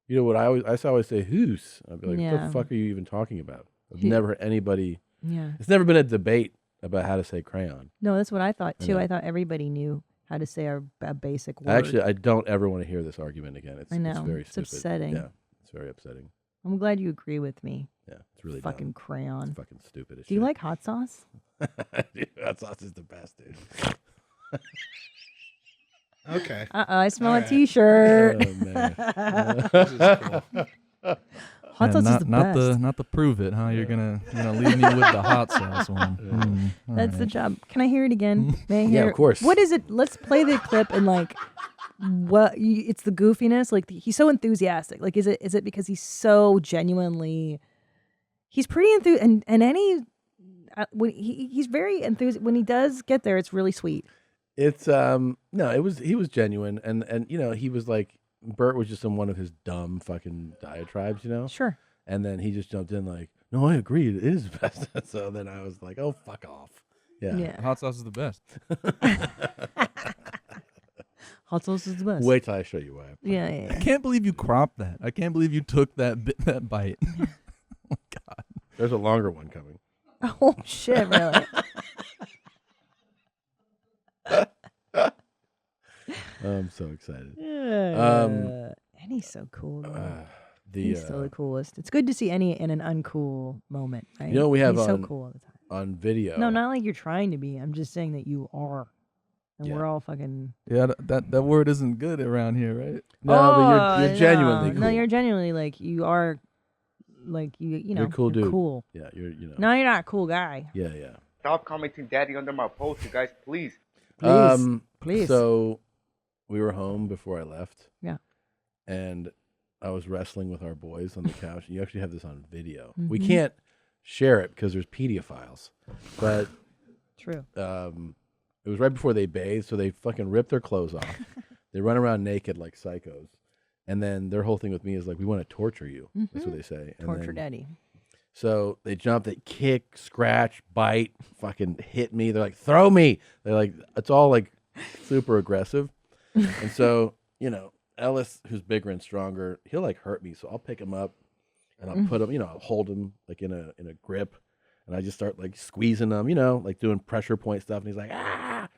You know what I always say hoose. I'd be like, what the fuck are you even talking about? I've never heard anybody. Yeah. It's never been a debate about how to say crayon. No, that's what I thought too. know. I thought everybody knew how to say a basic word. Actually, I don't ever want to hear this argument again. It's very It's stupid. upsetting. Yeah, it's very upsetting. I'm glad you agree with me. Yeah, it's really fucking dumb. crayon. It's fucking stupid as Do you like hot sauce? Dude, hot sauce is the best, dude. Okay. I smell a T-shirt. Oh, man. Hot sauce is the best. Not to prove it, huh? You're gonna leave me with the hot sauce one. That's the job. Can I hear it again? May I hear Yeah, of course. What is it? Let's play the clip and it's the goofiness. Like he's so enthusiastic. Like is it because he's so genuinely? He's pretty enthused, and Enny, when he's very enthusiastic. When he does get there, it's really sweet. It's he was genuine, and he was like, Bert was just in one of his dumb fucking diatribes, Sure. And then he just jumped in like, no, I agree, it is best. So then I was like, oh, fuck off. Yeah. Hot sauce is the best. Hot sauce is the best. Wait till I show you why. Yeah. I can't believe you cropped that. I can't believe you took that bite. Oh my God. There's a longer one coming. Oh shit! Really? I'm so excited. Enny's so cool. He's He's still the coolest. It's good to see Enny in an uncool moment, right? We have He's so on, cool all the time. on video. No, not like you're trying to be. I'm just saying that you are, and we're all fucking. Yeah, that word isn't good around here, right? No, but you're genuinely cool. No, you're genuinely like you are, like you know. You're a cool dude. Cool. Yeah, you're No, you're not a cool guy. Yeah. Stop commenting daddy under my post, you guys, please. Please. So we were home before I left. Yeah. And I was wrestling with our boys on the couch. You actually have this on video. We Mhm. can't share it because there's pedophiles. But True. It was right before they bathed, so they fucking rip their clothes off. They run around naked like psychos. And then their whole thing with me is like, we want to torture you. That's what they say. And Torture then- daddy. So they jump, they kick, scratch, bite, fucking hit me. They're like, throw me. They're like, it's all like super aggressive. And so, Ellis, who's bigger and stronger, he'll like hurt me. So I'll pick him up and I'll put him, I'll hold him like in a grip. And I just start like squeezing him, like doing pressure point stuff. And he's like, ah.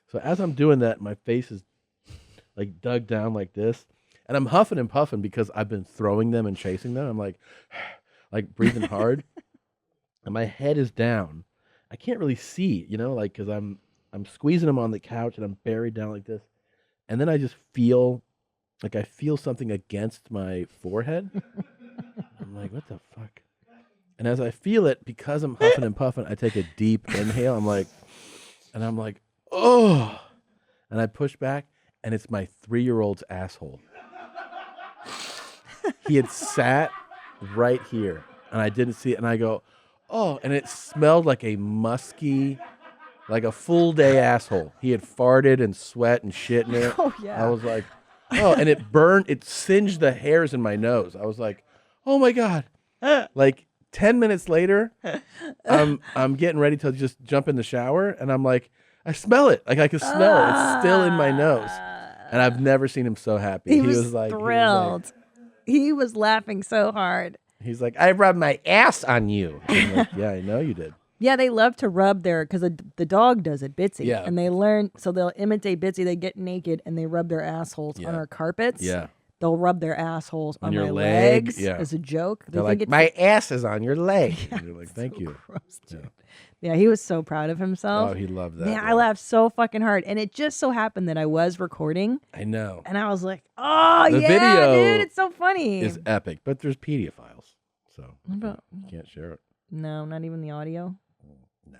So as I'm doing that, my face is like dug down like this. And I'm huffing and puffing because I've been throwing them and chasing them. I'm like breathing hard, and my head is down. I can't really see, because I'm squeezing them on the couch and I'm buried down like this, and then I just feel something against my forehead. I'm like, what the fuck? And as I feel it, because I'm huffing and puffing, I take a deep inhale. I'm like, oh, and I push back, and it's my 3-year-old's asshole. He had sat right here, and I didn't see it, and I go, oh, and it smelled like a musky, like a full day asshole. He had farted and sweat and shit in it. Oh, yeah. I was like, oh, and it burned, it singed the hairs in my nose. I was like, oh my God. Like 10 minutes later, I'm getting ready to just jump in the shower, and I'm like, I smell it. Like I can smell it. It's still in my nose. And I've never seen him so happy. He was like thrilled. He was laughing so hard. He's like, I rubbed my ass on you. I'm like, yeah, I know you did. Yeah, they love to rub because the dog does it, Bitsy. Yeah. And they learn, so they'll imitate Bitsy. They get naked and they rub their assholes on our carpets. Yeah. they'll rub their assholes on your my leg, legs yeah. as a joke. They're They like, think my ass is on your leg. Yeah, and you're like, thank you. gross, dude. Yeah, he was so proud of himself. Oh, he loved that. Man, I laughed so fucking hard. And it just so happened that I was recording. I know. And I was like, oh, The yeah, video dude, it's so funny. It's epic, but there's pedophiles, so What about- you can't share it. No, not even the audio? No.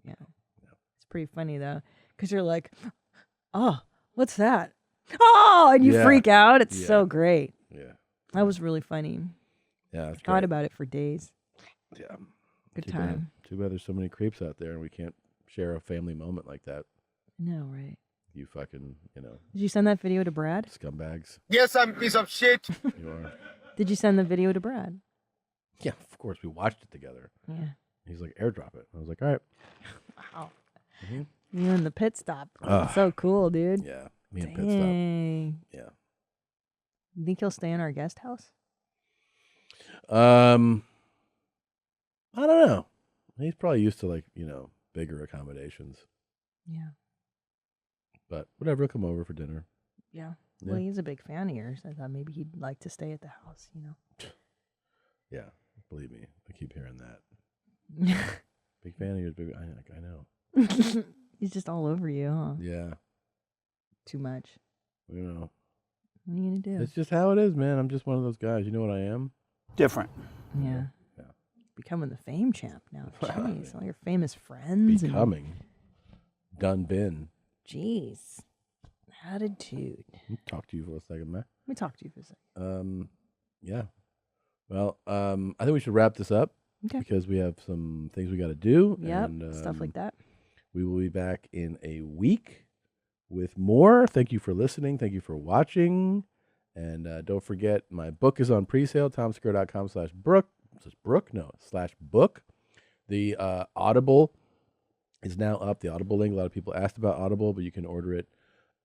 Yeah. It's pretty funny, though, because you're like, oh, what's that? Oh, and you Yeah. freak out. It's Yeah. so great. Yeah. That was really funny. Yeah, that's Thought great. about it for days. Yeah. Good Too time. Bad. Too bad there's so many creeps out there and we can't share a family moment like that. No, right. You fucking, Did you send that video to Brad? scumbags. Yes, I'm a piece of shit. You are. Did you send the video to Brad? Yeah, of course. We watched it together. Yeah. He's like, airdrop it. I was like, all right. Wow. Mhm. You and the pit stop. Ugh. So cool, dude. Yeah, me and Pit Stop. Dang. Yeah. You think he'll stay in our guest house? I don't know. He's probably used to like, bigger accommodations. Yeah. But whatever, he'll come over for dinner. Yeah. Yeah. Well, he's a big fan of yours. I thought maybe he'd like to stay at the house, Yeah, believe me, I keep hearing that. Big fan of yours, big. I know. He's just all over you, huh? Yeah. Too much. What are you gonna do? It's just how it is, man. I'm just one of those guys. You know what I am? Different. Yeah. Becoming the fame champ now. Jeez, all your famous friends. Becoming. Done been. Jeez. Attitude. Talk to you for a second, man. Let me talk to you for a second. Yeah. Well, I think we should wrap this up because we have some things we got to do. Yep, and, stuff like that. We will be back in a week with more. Thank you for listening. Thank you for watching. And don't forget, my book is on pre-sale, tomsegura.com/book. /book. The Audible is now up. The Audible link. A lot of people asked about Audible, but you can order it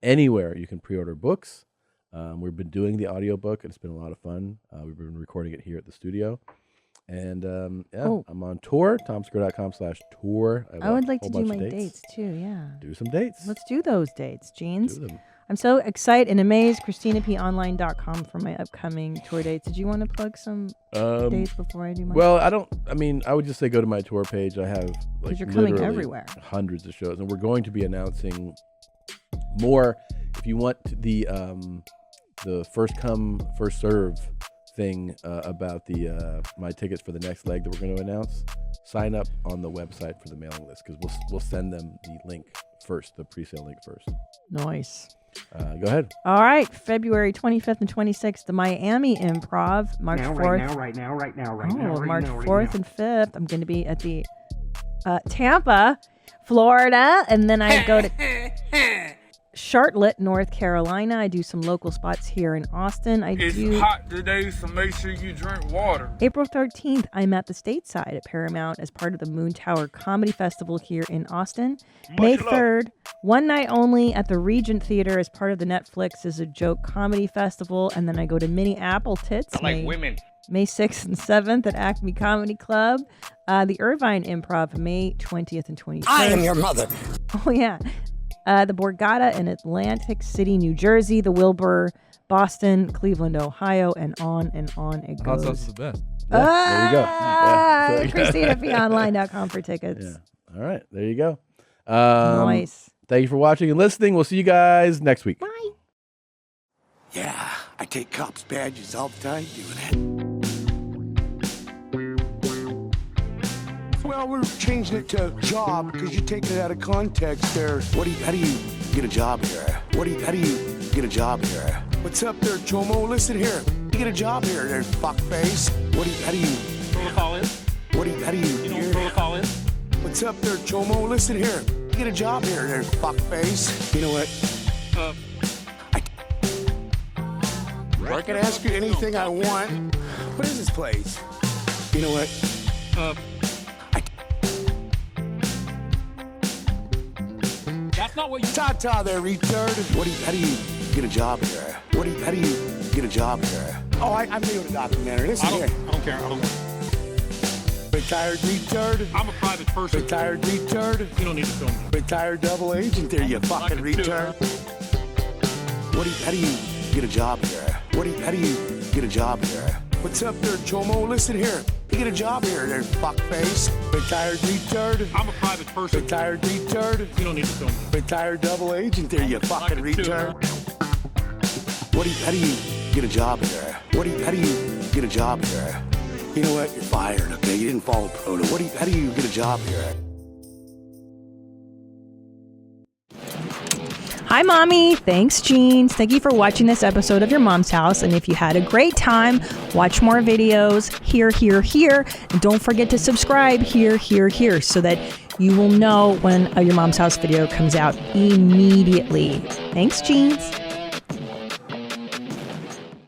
anywhere. You can pre-order books. We've been doing the audiobook, and it's been a lot of fun. We've been recording it here at the studio. And I'm on tour, tomsegura.com/tour. I would like to do my dates too, yeah. Do some dates. Let's do those dates, Jeans. Do them. I'm so excited and amazed. ChristinaPOnline.com for my upcoming tour dates. Did you want to plug some dates before I do mine? Well, I would just say go to my tour page. I have like you're coming literally everywhere. hundreds of shows, and we're going to be announcing more. If you want the first come, first serve thing about the my tickets for the next leg that we're going to announce, sign up on the website for the mailing list because we'll send them the link first, the pre-sale link first. Nice. Go ahead. All right, February 25th and 26th, the Miami Improv, March 4th. Right now. March 4th and 5th, I'm going to be at the Tampa, Florida, and then I go to Charlotte, North Carolina. I do some local spots here in Austin. It's hot today, so make sure you drink water. April 13th, I'm at the Stateside at Paramount as part of the Moon Tower Comedy Festival here in Austin. May 3rd, one night only at the Regent Theater as part of the Netflix is a Joke Comedy Festival. And then I go to Mini Apple Tits. I like women. May 6th and 7th at Acme Comedy Club. The Irvine Improv, May 20th and 21st. I am your mother. Oh, yeah. The Borgata in Atlantic City, New Jersey. The Wilbur, Boston, Cleveland, Ohio, and on it Hot goes. sauce is the best. There you go. Yeah. ChristinaPOnline.com for tickets. Yeah. All right. There you go. Nice. Thank you for watching and listening. We'll see you guys next week. Bye. Yeah, I take cops' badges all the time doing that. Well, we're changing it to job because you take it out of context there. How do you get a job here? How do you get a job here? What's up there, Chomo? Listen here. You get a job here, there, fuckface. How do you Protocol is? how do you know what protocol is? What's up there, Chomo? Listen here. You get a job here, there, fuckface. You know what? I can ask you anything I want. What is this place? You know what? That's not what you... Ta-ta there, retard. How do you get a job here? How do you get a job here? Oh, I'm doing a documentary. Listen here. I don't care. Retired retard. I'm a private person. Retired retard. You don't need to film me. Retired double agent there, you fucking retard. How do you get a job here? How do you get a job here? What's up there, Chomo? Listen here. You get a job here, there, fuckface. Retired retard. I'm a private person. Retired retard. You don't need to film me. Retired double agent there, you fucking retard. How do you get a job here? How do you get a job here? You know what? You're fired, okay? You didn't follow proto. How do you get a job here? Hi, Mommy. Thanks, Jeans. Thank you for watching this episode of Your Mom's House. And if you had a great time, watch more videos here, here, here. And don't forget to subscribe here, here, here, so that you will know when a Your Mom's House video comes out immediately. Thanks, Jeans.